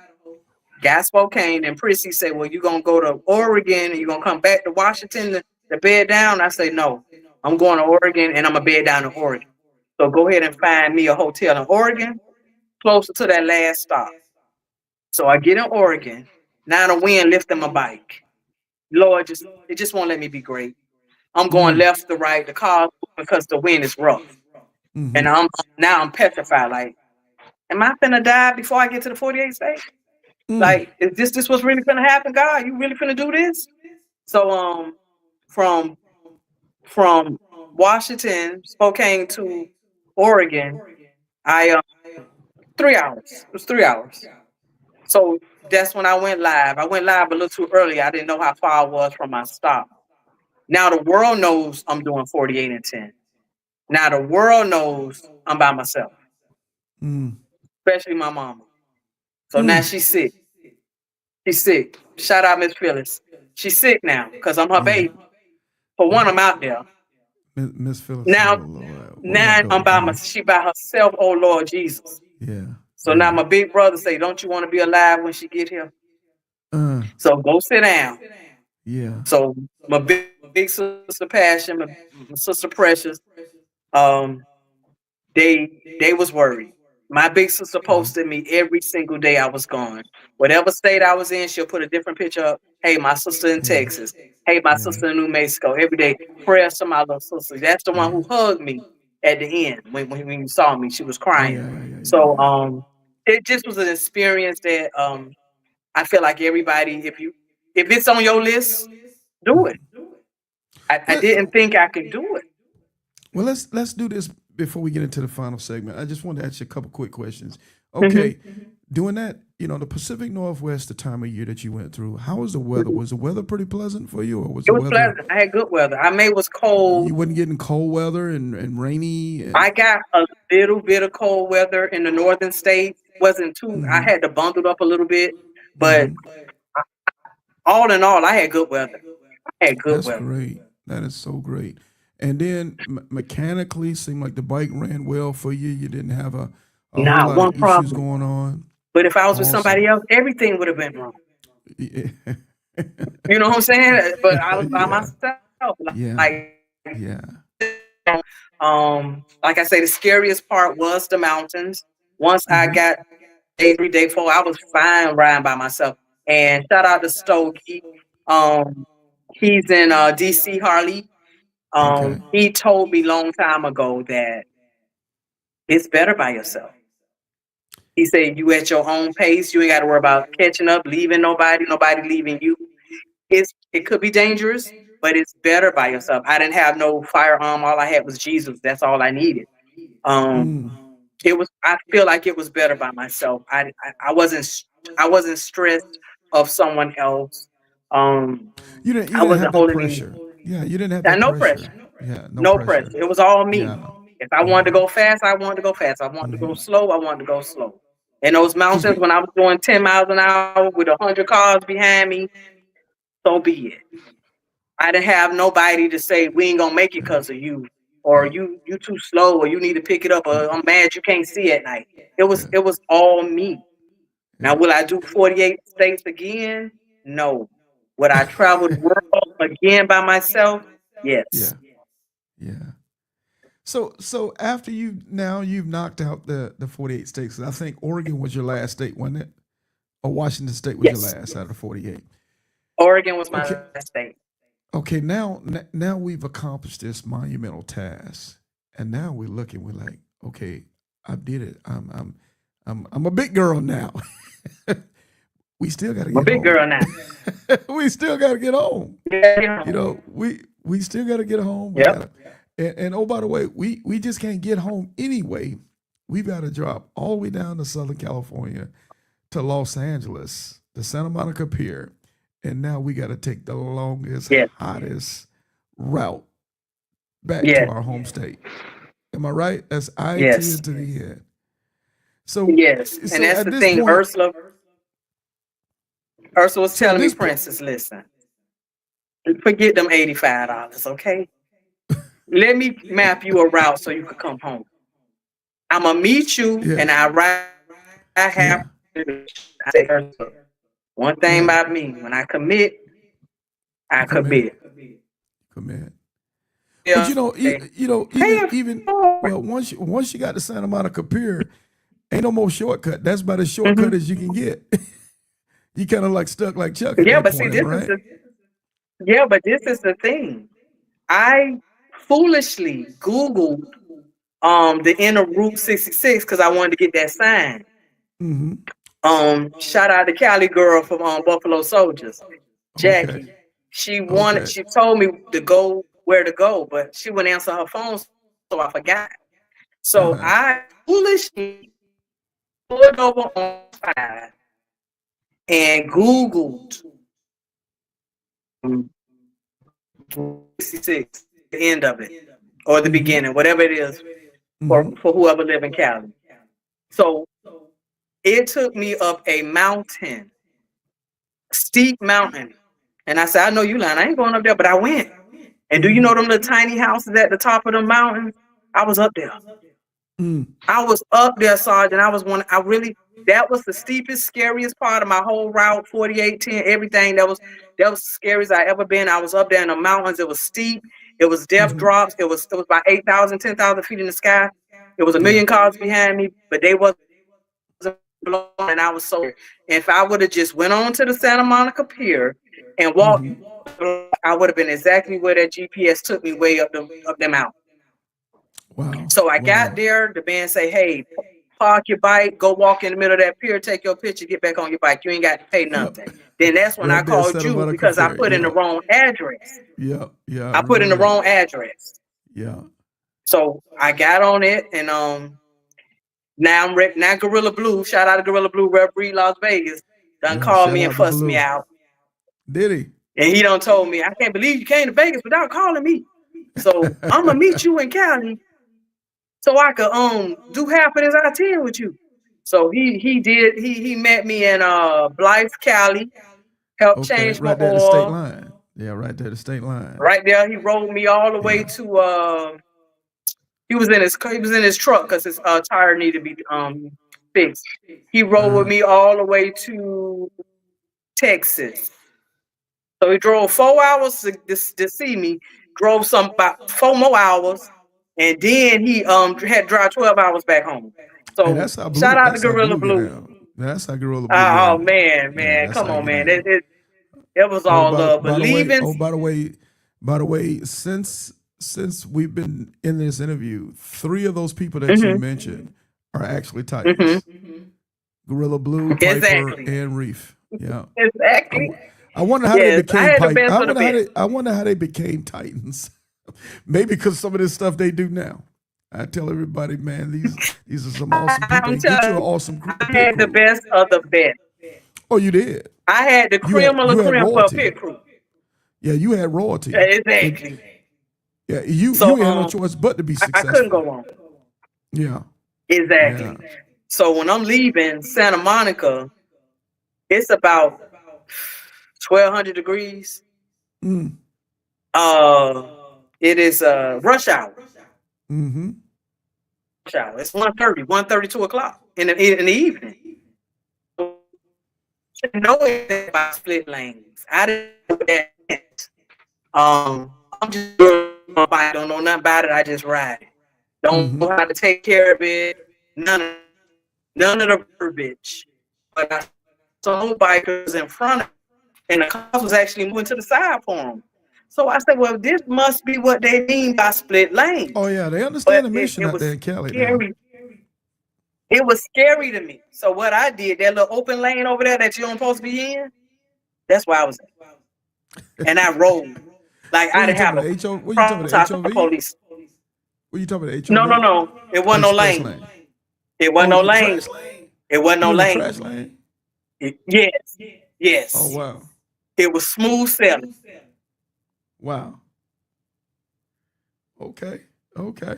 got Spokane, and Prissy said, well, you're going to go to Oregon and you're going to come back to Washington to bed down? I say, no, I'm going to Oregon and I'm going to bed down in Oregon. So go ahead and find me a hotel in Oregon closer to that last stop. So I get in Oregon. Now the wind lifting my bike. Lord, it just won't let me be great. I'm going left to right, the car, because the wind is rough. Mm-hmm. And I'm petrified. Like, am I finna die before I get to the 48 state? Like, is this what's really gonna happen, God? You really finna do this? So from Washington, Spokane to Oregon, I 3 hours. It was 3 hours. So that's when I went live. I went live a little too early. I didn't know how far I was from my stop. Now the world knows I'm doing 48 and 10. Now the world knows I'm by myself, especially my mama. So now she's sick. She's sick. Shout out Miss Phyllis. She's sick now because I'm her baby. For one, I'm out there. Miss Phyllis. Now, Oh Lord. now I'm by my. She by herself. Oh Lord Jesus. Yeah. So now my big brother say, "Don't you want to be alive when she get here?" So go sit down. Yeah. So my big sister Passion, my sister Precious, they was worried. My big sister posted me every single day I was gone. Whatever state I was in, she'll put a different picture up. Hey, my sister in Texas. Hey, my sister in New Mexico. Every day, prayers to my little sister. That's the one who hugged me at the end when you saw me. She was crying. So it just was an experience that I feel like everybody, if it's on your list, do it. I didn't think I could do it. Well, let's do this before we get into the final segment. I just wanted to ask you a couple quick questions. Okay, doing that, the Pacific Northwest, the time of year that you went through, how was the weather? Was the weather pretty pleasant for you, or was It the was weather pleasant. I had good weather. I mean, it was cold. You wasn't getting cold weather and rainy? I got a little bit of cold weather in the northern states. Wasn't too. I had to bundle up a little bit, but all in all, I had good weather. That's great. That is so great. And then mechanically, seemed like the bike ran well for you. You didn't have a whole Not lot one of issues problem. going on. But if I was with somebody else, everything would have been wrong. Yeah. You know what I'm saying? But I was by myself. Like I say, the scariest part was the mountains. Once I got day 3, day 4, I was fine riding by myself. And shout out to Stokey. He's in DC Harley. He told me long time ago that it's better by yourself. He said you at your own pace. You ain't got to worry about catching up, leaving nobody leaving you. It could be dangerous, but it's better by yourself. I didn't have no firearm. All I had was Jesus. That's all I needed. I feel like it was better by myself. I wasn't stressed of someone else. You didn't I wasn't have that holding pressure. Yeah, you didn't have that that no pressure. pressure. Yeah, No pressure. It was all me. Yeah. If I wanted to go fast, I wanted to go fast. I wanted to go slow, I wanted to go slow. In those mountains, when I was doing 10 miles an hour with 100 cars behind me, so be it. I didn't have nobody to say we ain't gonna make it because of you, or you too slow, or you need to pick it up, or I'm mad you can't see at night. It was all me. Now, will I do 48 states again? No. Would I travel the world again by myself? Yeah. Yes. Yeah. So after you've knocked out the 48 states, I think Oregon was your last state, wasn't it? Or Washington State was your Yes. last out of the 48. Oregon was my Okay. last state. Okay, now we've accomplished this monumental task, and now we're looking. We're like, okay, I did it. I'm a big girl now. We still got to I'm a get big home. girl now. We still got to get home. Yeah. You know, we still got to get home. We Yep. gotta, and oh, by the way, we just can't get home anyway. We've got to drop all the way down to Southern California to Los Angeles, the Santa Monica Pier. And now we got to take the longest, Yes. hottest route back Yes. to our home state. Am I right? That's I-10 Yes. to the end. So, Yes. so And that's at the this thing, point, Ursula was so at telling me, this point, Princess, listen, forget them $85, okay? Let me map you a route so you could come home. I'm gonna meet you, and yeah, I ride. I have. yeah, I say, Ursula, one thing yeah, about me, when I commit, I you commit, commit. commit. But Yeah. even well, once you got to Santa Monica Pier, ain't no more shortcut. That's about as shortcut as you can get. You kind of like stuck like Chuck at Yeah, that but see, point, am I right? this is the thing. I foolishly Googled the inner Route 66 because I wanted to get that sign. Mm-hmm. Shout out to Cali girl from Buffalo Soldiers, Okay. Jackie. She Okay. told me to go where to go, but she wouldn't answer her phone, so I forgot. So Uh-huh. I foolishly pulled over on 5 and Googled 66, the end of it, or the Mm-hmm. beginning, whatever it is Mm-hmm. for whoever live in Cali. So it took me up a mountain, steep mountain. And I said, I know you lying. I ain't going up there, but I went. And do you know them little tiny houses at the top of the mountain? I was up there. Mm. I was up there, Sergeant. That was the steepest, scariest part of my whole route, 4810, everything. That was the scariest I ever been. I was up there in the mountains. It was steep. It was death drops. It was about 8,000, 10,000 feet in the sky. It was a Yeah. million cars behind me, but they wasn't blown, and I was so. If I would have just went on to the Santa Monica Pier and walked, I would have been exactly where that GPS took me, way up them out. Wow. So I Wow. got there. The man say, "Hey, park your bike, go walk in the middle of that pier, take your picture, get back on your bike. You ain't got to pay Yep. nothing." Then that's when I Right there, called Santa you Monica because I Pier. put in the Yep. wrong address. Yep. Yeah. I put in the remember that. wrong address. Yeah. So I got on it, and now now Gorilla Blue, shout out to Gorilla Blue, Referee Las Vegas, done Yeah. called Shout me and out to fussed me Blue. out. Did he? And he done told me, I can't believe you came to Vegas without calling me. So I'm gonna meet you in Cali so I could do half of this I-10 with you. So he met me in Blythe, Cali, helped Okay. change my Right there at the state oil. line. Yeah. Right there at the state line. Right there, he rolled me all the way Yeah. to he was in his truck because his tire needed to be fixed. He rode with me all the way to Texas. So he drove 4 hours to see me, drove about 4 more hours, and then he had to drive 12 hours back home. Hey, So that's how shout Blue. out to That's how Gorilla Blue get Blue. down. That's how Gorilla Blue get Oh down. man, Yeah. That's come how on, he get man. down. It was Oh, all love. by the way. Believing. Oh, by the way. Since we've been in this interview, 3 of those people that you mentioned are actually Titans. Gorilla Blue, Piper, Exactly. and Reef. Yeah. Exactly. I wonder how they Yes, I became had the Piper. best of the best. I wonder how they became Titans. Maybe because some of this stuff they do now. I tell everybody, man, these are some awesome people. I'm They get you an telling you, awesome I pit had the crew. best of the best. Oh, you did. I had the You had creme of the creme for a royalty. pit crew. Yeah, you had royalty. Exactly. Yeah, you So had no choice but to be I couldn't successful. go wrong. Yeah, Exactly. yeah. So when I'm leaving Santa Monica, it's about 1,200 degrees. Mm. It is rush hour. Mm-hmm. Rush hour. It's 1:30, 2 o'clock in the evening. I didn't know anything about split lanes. I didn't know what that meant. I'm just my bike, don't know nothing about it. I just ride it. Don't Mm-hmm. know how to take care of it. None of the verbiage. But I saw bikers in front of me, and the cars was actually moving to the side for them. So I said, well, this must be what they mean by split Oh lanes. yeah, they But understand the mission it out there was in Cali now. scary. It was scary to me. So what I did, that little open lane over there that you don't supposed to be in, that's where I was at. And I rode. Like What I you didn't have talking a about? The HO? What you talking problem. about? So The I saw the HOV? police. What you talking about? The No, no, HOV? no. It wasn't no Express lane. lane. It Oh, wasn't no you in the lane. trash lane? It wasn't no You in the lane. trash lane? Yes. Oh Yes. wow, It was smooth sailing. wow. Okay, okay.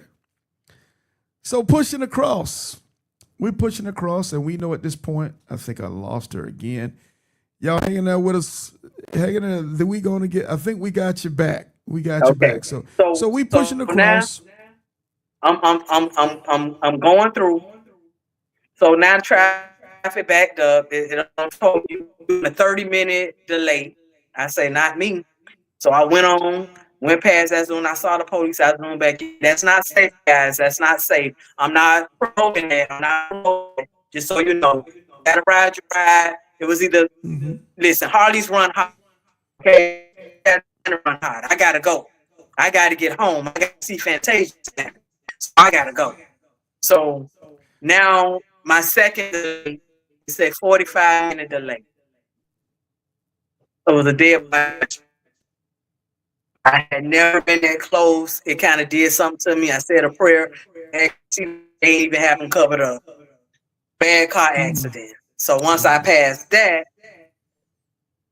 So pushing across, we're pushing across, and we know at this point. I think I lost her again. Y'all hanging there with us, hanging there. That we gonna get? I think we got you back. We got you Okay. back. So So we pushing now across. I'm going through. So now traffic backed up. It told you a 30-minute delay. I say not me. So I went past that zone. I saw the police. I zoomed back in. That's not safe, guys. That's not safe. I'm not promoting that. I'm not promoting it. Just so you know. You gotta ride your ride. It was either listen, Harley's run hot. Okay, run hot. I gotta go. I gotta get home. I gotta see Fantasia. So I gotta go. So now my second delay is a 45-minute delay. It was a day of my life. I had never been that close. It kind of did something to me. I said a prayer. Actually, they even have them covered up. Bad car accident. So once I passed that,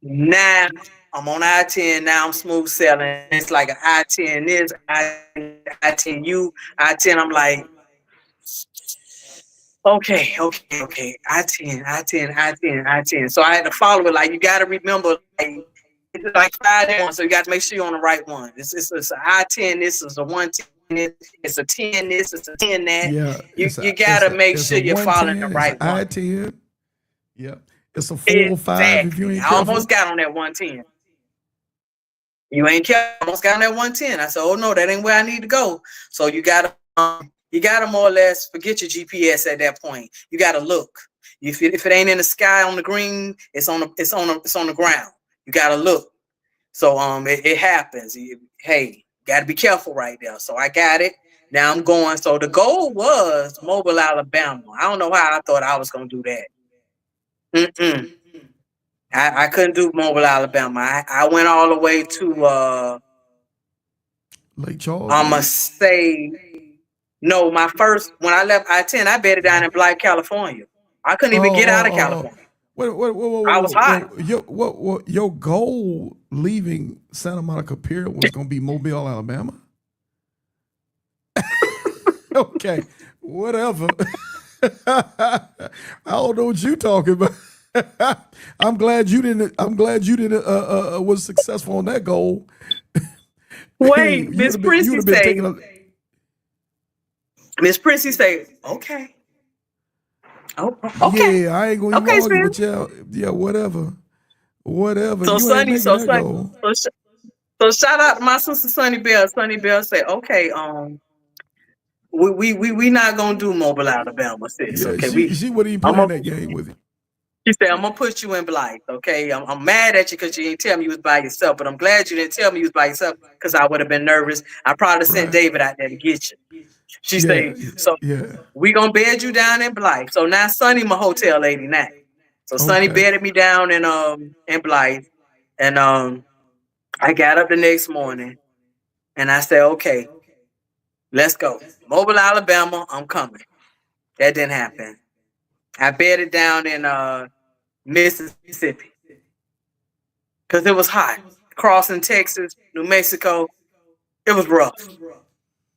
now I'm on I-10. Now I'm smooth sailing. It's like an I-10 this, I-10 I-10. I'm like, okay. I-10. So I had to follow it. Like you got to remember, like it's like 5 so you got to make sure you're on the right one. It's an I-10. This is a 110. It's a 10. This is a 10. That Yeah, you got to make it's sure a you're following 110. the It's an right one. I-10. Yeah, it's a 405 if you Exactly. ain't I careful. almost got on that 110. You ain't careful. Almost got on that 110. I said, oh no, that ain't where I need to go. So you gotta more or less forget your GPS at that point. You gotta look. If it ain't in the sky on the green, it's on the ground. You gotta look. So it happens. Hey, gotta be careful right there. So I got it. Now I'm going. So the goal was Mobile, Alabama. I don't know how I thought I was gonna do that. I couldn't do Mobile, Alabama. I went all the way to Lake Charles, I'ma maybe. say no. My first when I left I-10, I bedded down in Blythe, California. I couldn't even get out of California. I was hot. Your goal leaving Santa Monica Pier was going to be Mobile, Alabama? Okay, whatever. I don't know what you talking about. I'm glad you didn't. Was successful on that goal. Wait, Miss Prissy you'd have been taking a. Miss Prissy say, okay. Oh, okay. Yeah, I ain't gonna even Okay, argue, Spin. but yeah, whatever. So You ain't Sunny, making that goal. so shout out to my sister Sunny Bell. Sunny Bell said, okay, we not gonna do Mobile, Alabama, sis. Yeah, Okay, she wouldn't even playing that game with you. She said, I'm gonna put you in Blythe, okay? I'm mad at you because you didn't tell me you was by yourself, but I'm glad you didn't tell me you was by yourself because I would have been nervous. I probably sent Right. David out there to get you. She Yeah, said, so yeah. we gonna bed you down in Blythe. So now Sunny my hotel lady now. So Sunny Okay. bedded me down in Blythe. And I got up the next morning and I said, okay, let's go. Mobile, Alabama, I'm coming. That didn't happen. I bedded down in Mississippi. Because it was hot. Crossing Texas, New Mexico. It was rough.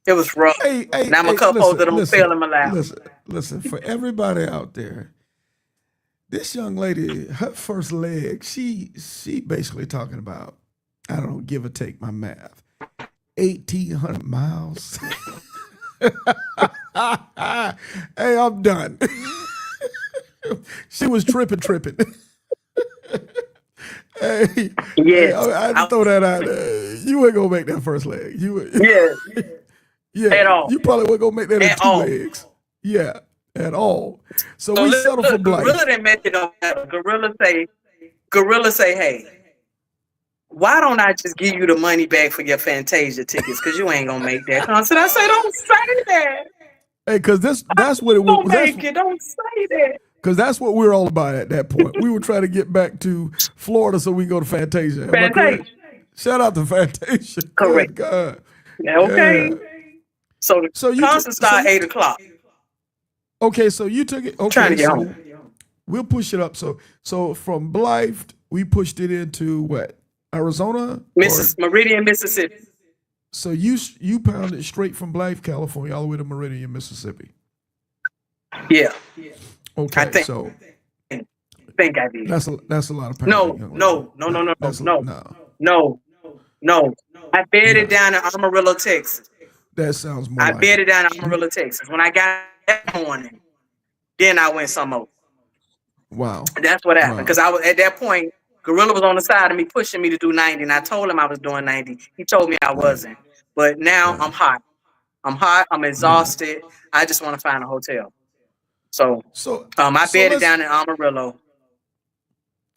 It was rough. Now my cup holder don't fail in my lap. Listen, for everybody out there, this young lady, her first leg, she basically talking about, I don't know, give or take my math, 1,800 miles. Hey, I'm done. She was tripping. Hey, I just throw that out there. You ain't gonna make that first leg. Yeah, at all. You probably weren't gonna make that in At 2 all. legs. Yeah, at all. So we settled for Blythe. Gorilla didn't make it on that. Gorilla say, hey, why don't I just give you the money back for your Fantasia tickets? Because you ain't gonna make that concert. I say, don't say that. Hey, because that's what it was. Don't say that. Because that's what we were all about at that point. We were trying to get back to Florida so we go to Fantasia. Am I correct? Shout out to Fantasia. Correct. Good God. Yeah, okay. Yeah. So the concert started at 8 o'clock. Okay, so you took it. Okay, Trying to get home. We'll push it up. So from Blythe, we pushed it into what? Arizona? Meridian, Mississippi. So you pounded straight from Blythe, California, all the way to Meridian, Mississippi. Yeah. Okay, I think I did. That's a lot of pounding. No. I bedded down in Amarillo, Texas. That sounds more. I bedded down in Amarillo, Texas. When I got that morning, then I went some more. Wow. That's what happened. Because I was at that point, Gorilla was on the side of me pushing me to do 90, and I told him I was doing 90. He told me I wasn't. But now I'm hot. I'm exhausted. I just want to find a hotel. So I bedded down in Amarillo.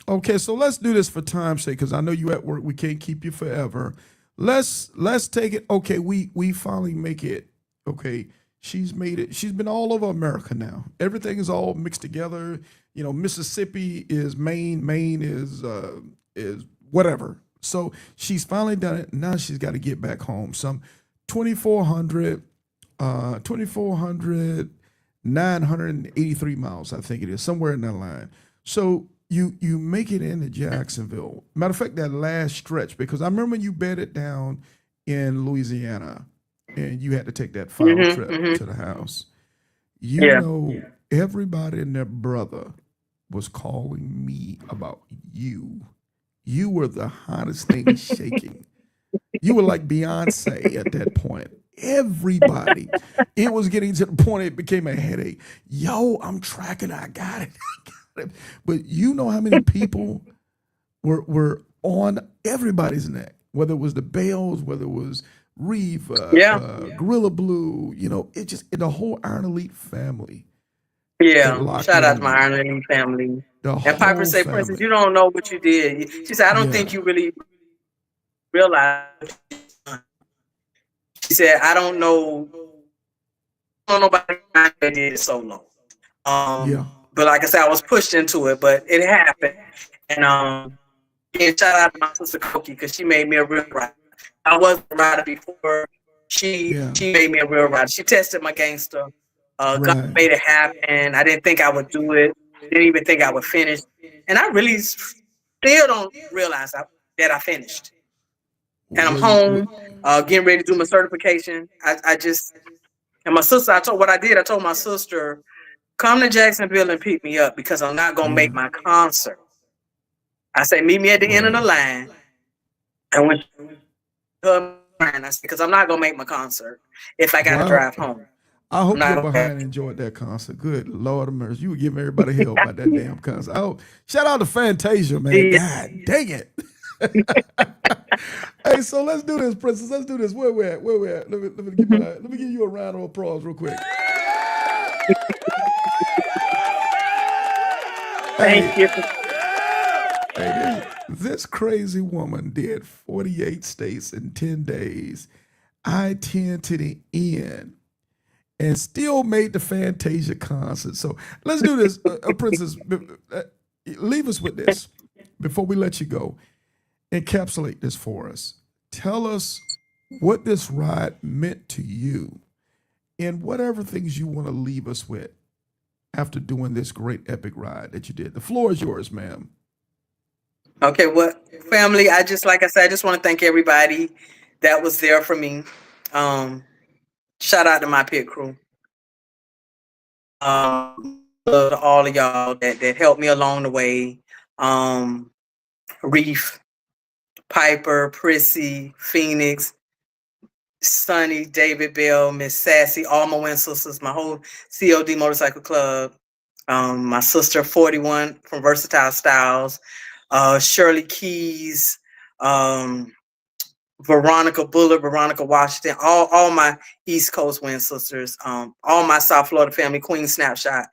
Okay, so let's do this for time's sake, because I know you at work. We can't keep you forever. Let's take it. Okay, we finally make it. Okay, she's made it. She's been all over America now. Everything is all mixed together. You know, Mississippi is Maine. Maine is whatever. So she's finally done it. Now she's got to get back home. Some 2,400, 983 miles, I think it is, somewhere in that line. So you make it into Jacksonville. Matter of fact, that last stretch, because I remember when you bedded down in Louisiana and you had to take that final trip to the house. You know, everybody and their brother was calling me about you. You were the hottest thing shaking. You were like Beyonce at that point. Everybody. It was getting to the point it became a headache. Yo, I'm tracking. I got it. But you know how many people were on everybody's neck, whether it was the Bells, whether it was Reeve, Gorilla Blue, you know, it just the whole Iron Elite family. Yeah, shout out to my Iron Elite family. And Piper said, Princess, you don't know what you did. She said, I don't think you really realize what you've done. She said, I don't know nobody that did it so long. But like I said, I was pushed into it, but it happened. And shout out to my sister Cokie, because she made me a real rider. I wasn't a rider before. She made me a real rider. She tested my gangster. God made it happen. I didn't think I would do it. Didn't even think I would finish. And I really still don't realize that I finished. And I'm home, getting ready to do my certification. And my sister, I told my sister, come to Jacksonville and pick me up, because I'm not going to make my concert. I said, meet me at the end of the line. And when I said, because I'm not going to make my concert if I got to drive home. I hope you're behind and enjoyed that concert. Good Lord of mercy. You were giving everybody hell about that damn concert. Oh, shout out to Fantasia, man. God dang it. Hey, so let's do this, Princess. Let's do this. Where we at? Let me give you a round of applause real quick. Thank you. Hey, this crazy woman did 48 states in 10 days, I-10 to the end, and still made the Fantasia concert. So let's do this, Princess. Leave us with this before we let you go. Encapsulate this for us. Tell us what this ride meant to you and whatever things you want to leave us with after doing this great epic ride that you did. The floor is yours, ma'am. Okay, well, family, I just want to thank everybody that was there for me. Shout out to my pit crew. Love to all of y'all that helped me along the way. Reef, Piper, Prissy, Phoenix, Sonny, David Bell, Miss Sassy, all my Win sisters, my whole COD Motorcycle Club, my sister 41 from Versatile Styles, Shirley Keys, Veronica Bullard, Veronica Washington, all my East Coast Win sisters, all my South Florida family, Queen Snapshot,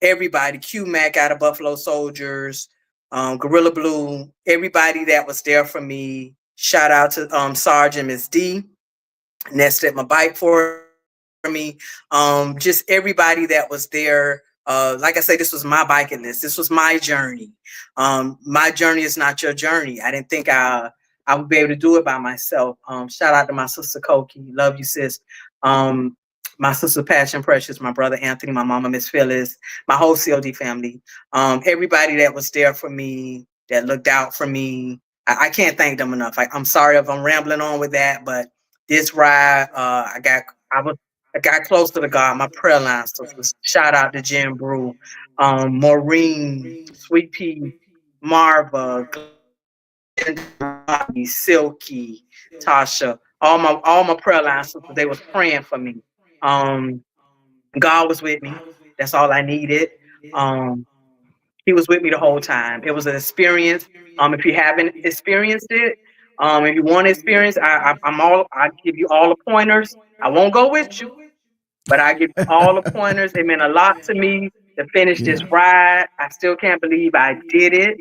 everybody, Q Mac out of Buffalo Soldiers, Gorilla Blue, everybody that was there for me. Shout out to Sergeant Miss D, nested my bike for me. Just everybody that was there. Like I say, this was my biking list. This was my journey. My journey is not your journey. I didn't think I would be able to do it by myself. Shout out to my sister Koki. Love you, sis. My sister Passion Precious, my brother Anthony, my mama Miss Phyllis, my whole COD family. Everybody that was there for me, that looked out for me. I can't thank them enough. I'm sorry if I'm rambling on with that, but this ride, I got close to the God. My prayer line sisters. Shout out to Jen Brew, Maureen, Sweet Pea, Marva, Silky, Tasha, all my prayer line sisters. They was praying for me. God was with me. That's all I needed. He was with me the whole time. It was an experience. If you haven't experienced it, if you want to experience, I give you all the pointers. I won't go with you, but I give you all the pointers. It meant a lot to me to finish this ride. I still can't believe I did it.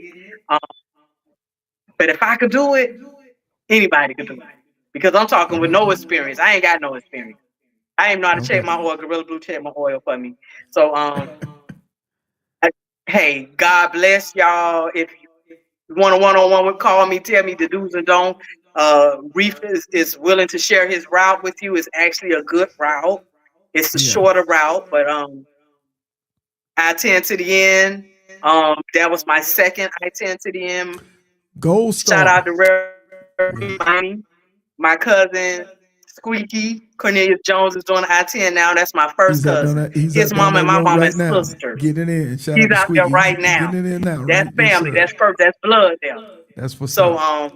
But if I could do it, anybody could do it. Because I'm talking with no experience. I ain't got no experience. I ain't know how to check my oil. Gorilla Blue check my oil for me. So hey, God bless y'all. If you want a one-on-one with, call me, tell me the do's and don'ts. Reef is willing to share his route with you. It's actually a good route. It's a shorter route, but I-10 to the end. That was my second I-10 to the end. Gold Star. Shout out to Reverend my cousin Squeaky. Cornelius Jones is doing I-10 now. That's my first cousin. His mama and my mama is sister. Getting in. He's out there right now. Getting in now. That's family. That's first. That's blood there. That's what's up.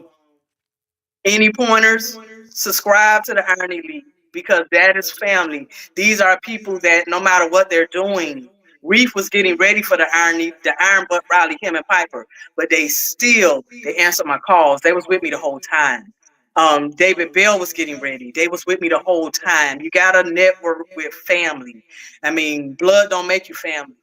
Any pointers? Subscribe to the Iron Elite because that is family. These are people that no matter what they're doing, Reef was getting ready for the Iron Butt Rally, him and Piper, but they answered my calls. They was with me the whole time. David Bell was getting ready. They was with me the whole time. You got to network with family. I mean, blood don't make you family.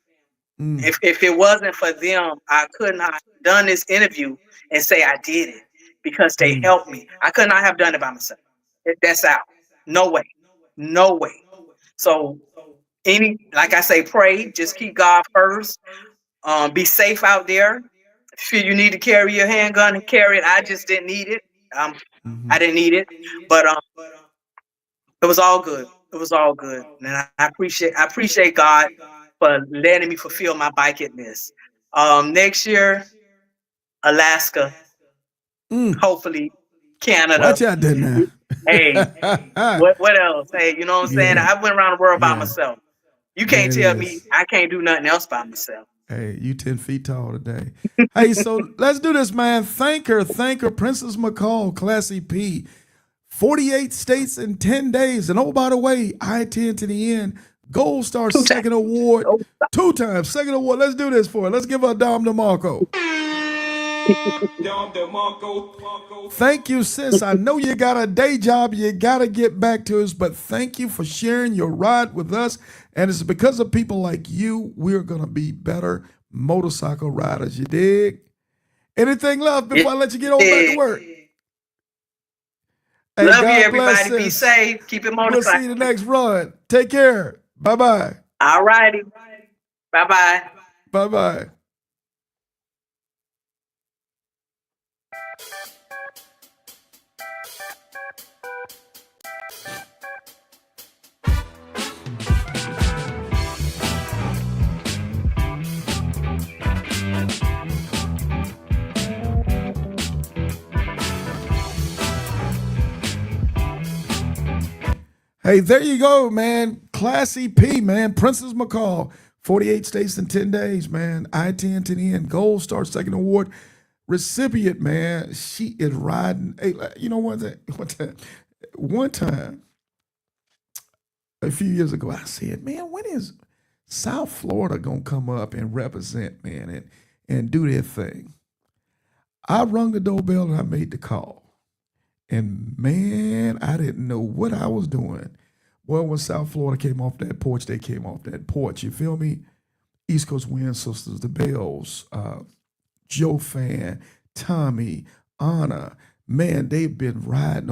If it wasn't for them, I could not have done this interview and say I did it because they helped me. I could not have done it by myself. That's out. No way. No way. So like I say, pray. Just keep God first. Be safe out there. If you need to carry your handgun and carry it, I just didn't need it. I didn't need it, but it was all good. It was all good, and I appreciate God for letting me fulfill my bucket list. Next year, Alaska, hopefully Canada. Watch out there now. Hey, what else? Hey, you know what I'm saying? I went around the world by myself. You can't tell me I can't do nothing else by myself. Hey, you 10 feet tall today. Hey, so let's do this, man. Thank her, Princess McCall, Classy P. 48 states in 10 days. And oh, by the way, I-10 to the end. Gold Star second award. 2 times. Second award. Let's do this for her. Let's give her a Dom DeMarco. Thank you, sis. I know you got a day job. You got to get back to us, but thank you for sharing your ride with us. And it's because of people like you, we're going to be better motorcycle riders. You dig? Anything left before I let you get on back to work? Hey, love you, everybody. Be safe. Keep it motorcycle. We'll see you the next run. Take care. Bye-bye. All righty. Bye-bye. Bye-bye. Hey, there you go, man. Classy P, man. Princess McCall, 48 states in 10 days, man. I-10 to the end. Gold Star Second Award recipient, man. She is riding. Hey, you know one time, a few years ago, I said, man, when is South Florida going to come up and represent, man, and do their thing? I rung the doorbell and I made the call. And man, I didn't know what I was doing. Well, when South Florida came off that porch, they came off that porch. You feel me? East Coast Wind Sisters, the Bells, Joe Fan, Tommy, Anna. Man, they've been riding.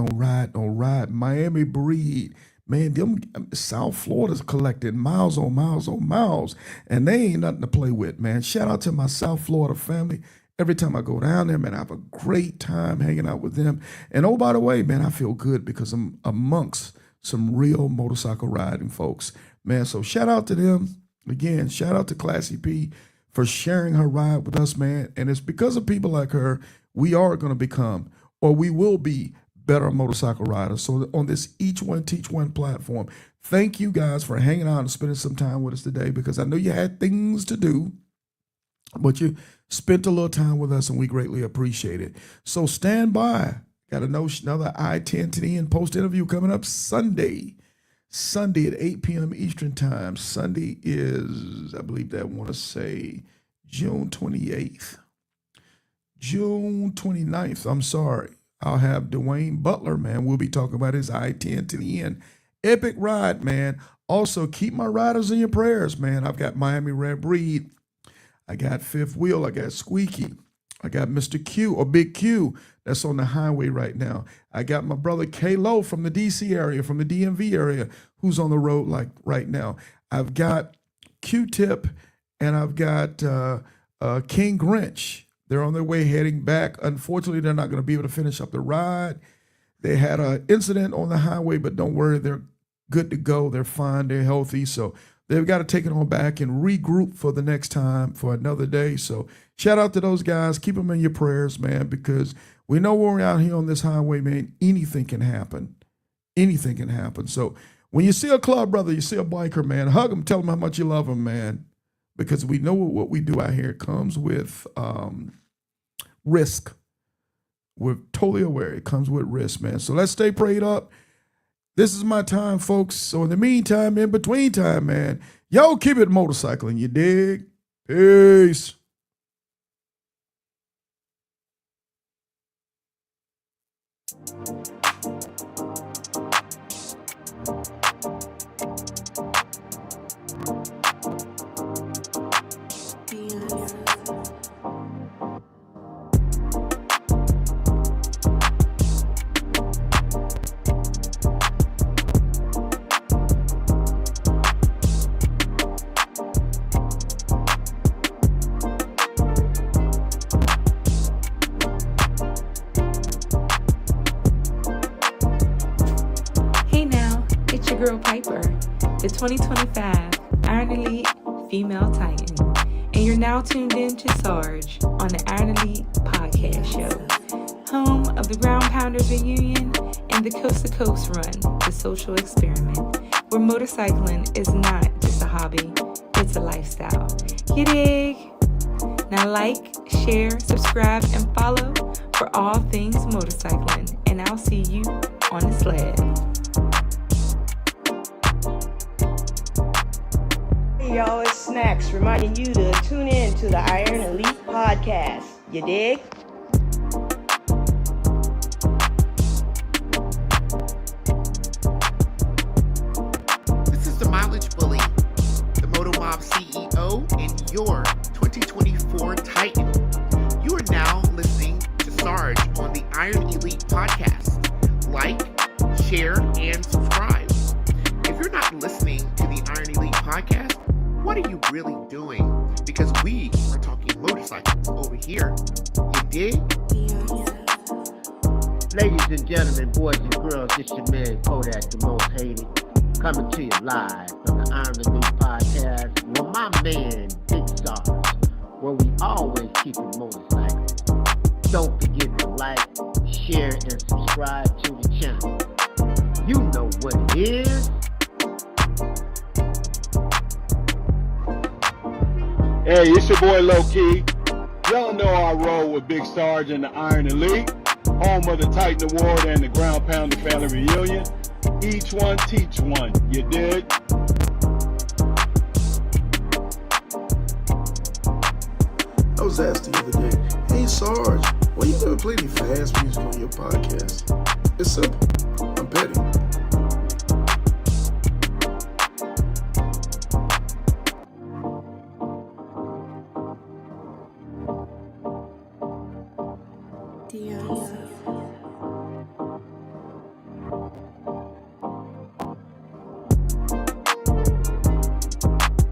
Miami Breed. Man, them South Florida's collected miles on miles. And they ain't nothing to play with, man. Shout out to my South Florida family. Every time I go down there, man, I have a great time hanging out with them. And oh, by the way, man, I feel good because I'm amongst some real motorcycle riding folks. Man, so shout out to them. Again, shout out to Classy P for sharing her ride with us, man. And it's because of people like her, we are going to become, or we will be, better motorcycle riders. So on this Each One Teach One platform, thank you guys for hanging out and spending some time with us today, because I know you had things to do, but you spent a little time with us and we greatly appreciate it. So stand by. Got another I-10 to the end post interview coming up Sunday at 8 p.m. Eastern time. Sunday is, I believe that I want to say June 28th. June 29th, I'm sorry. I'll have Dwayne Butler, man. We'll be talking about his I-10 to the end. Epic ride, man. Also, keep my riders in your prayers, man. I've got Miami Red Breed. I got Fifth Wheel. I got Squeaky. I got Mr. Q, or Big Q, that's on the highway right now. I got my brother K-Lo from the DC area, from the DMV area, who's on the road like right now. I've got Q-Tip, and I've got King Grinch. They're on their way heading back. Unfortunately, they're not going to be able to finish up the ride. They had an incident on the highway, but don't worry, they're good to go. They're fine. They're healthy. So they've got to take it on back and regroup for the next time, for another day. So shout out to those guys. Keep them in your prayers, man, because we know when we're out here on this highway, man, anything can happen. Anything can happen. So when you see a club brother, you see a biker, man, hug them, tell them how much you love them, man, because we know what we do out here comes with risk. We're totally aware it comes with risk, man. So let's stay prayed up. This is my time, folks. So in the meantime, in between time, man, y'all keep it motorcycling, you dig? Peace. Girl Piper, the 2025 Iron Elite Female Titan, and you're now tuned in to Sarge on the Iron Elite Podcast Show, home of the Ground Pounders Reunion and the Coast to Coast Run, the social experiment, where motorcycling is not just a hobby, it's a lifestyle. You dig? Now like, share, subscribe, and follow for all things motorcycling, and I'll see you on the sled. Hey y'all, it's Snacks reminding you to tune in to the Iron Elite Podcast. You dig? This is the Mileage Bully, the Moto Mob CEO, and your 2024 Titan. You are now listening to Sarge on the Iron Elite Podcast. Like, share, and subscribe. If you're not listening to the Iron Elite Podcast, what are you really doing? Because we are talking motorcycles over here. You dig? Ladies and gentlemen, boys and girls, it's your man Kodak, the most hated, coming to you live from the Iron Elite Podcast with my man Big Sarge, where we always keep it motorcycle. Don't forget to like, share, and subscribe to the channel. You know what it is. Hey, it's your boy Low Key. Y'all know I roll with Big Sarge and the Iron Elite, home of the Titan Award and the Ground Pounder Family Reunion. Each one teach one, you dig? I was asked the other day, hey Sarge, why you never play any fast music on your podcast? It's simple. I'm petty. Diana.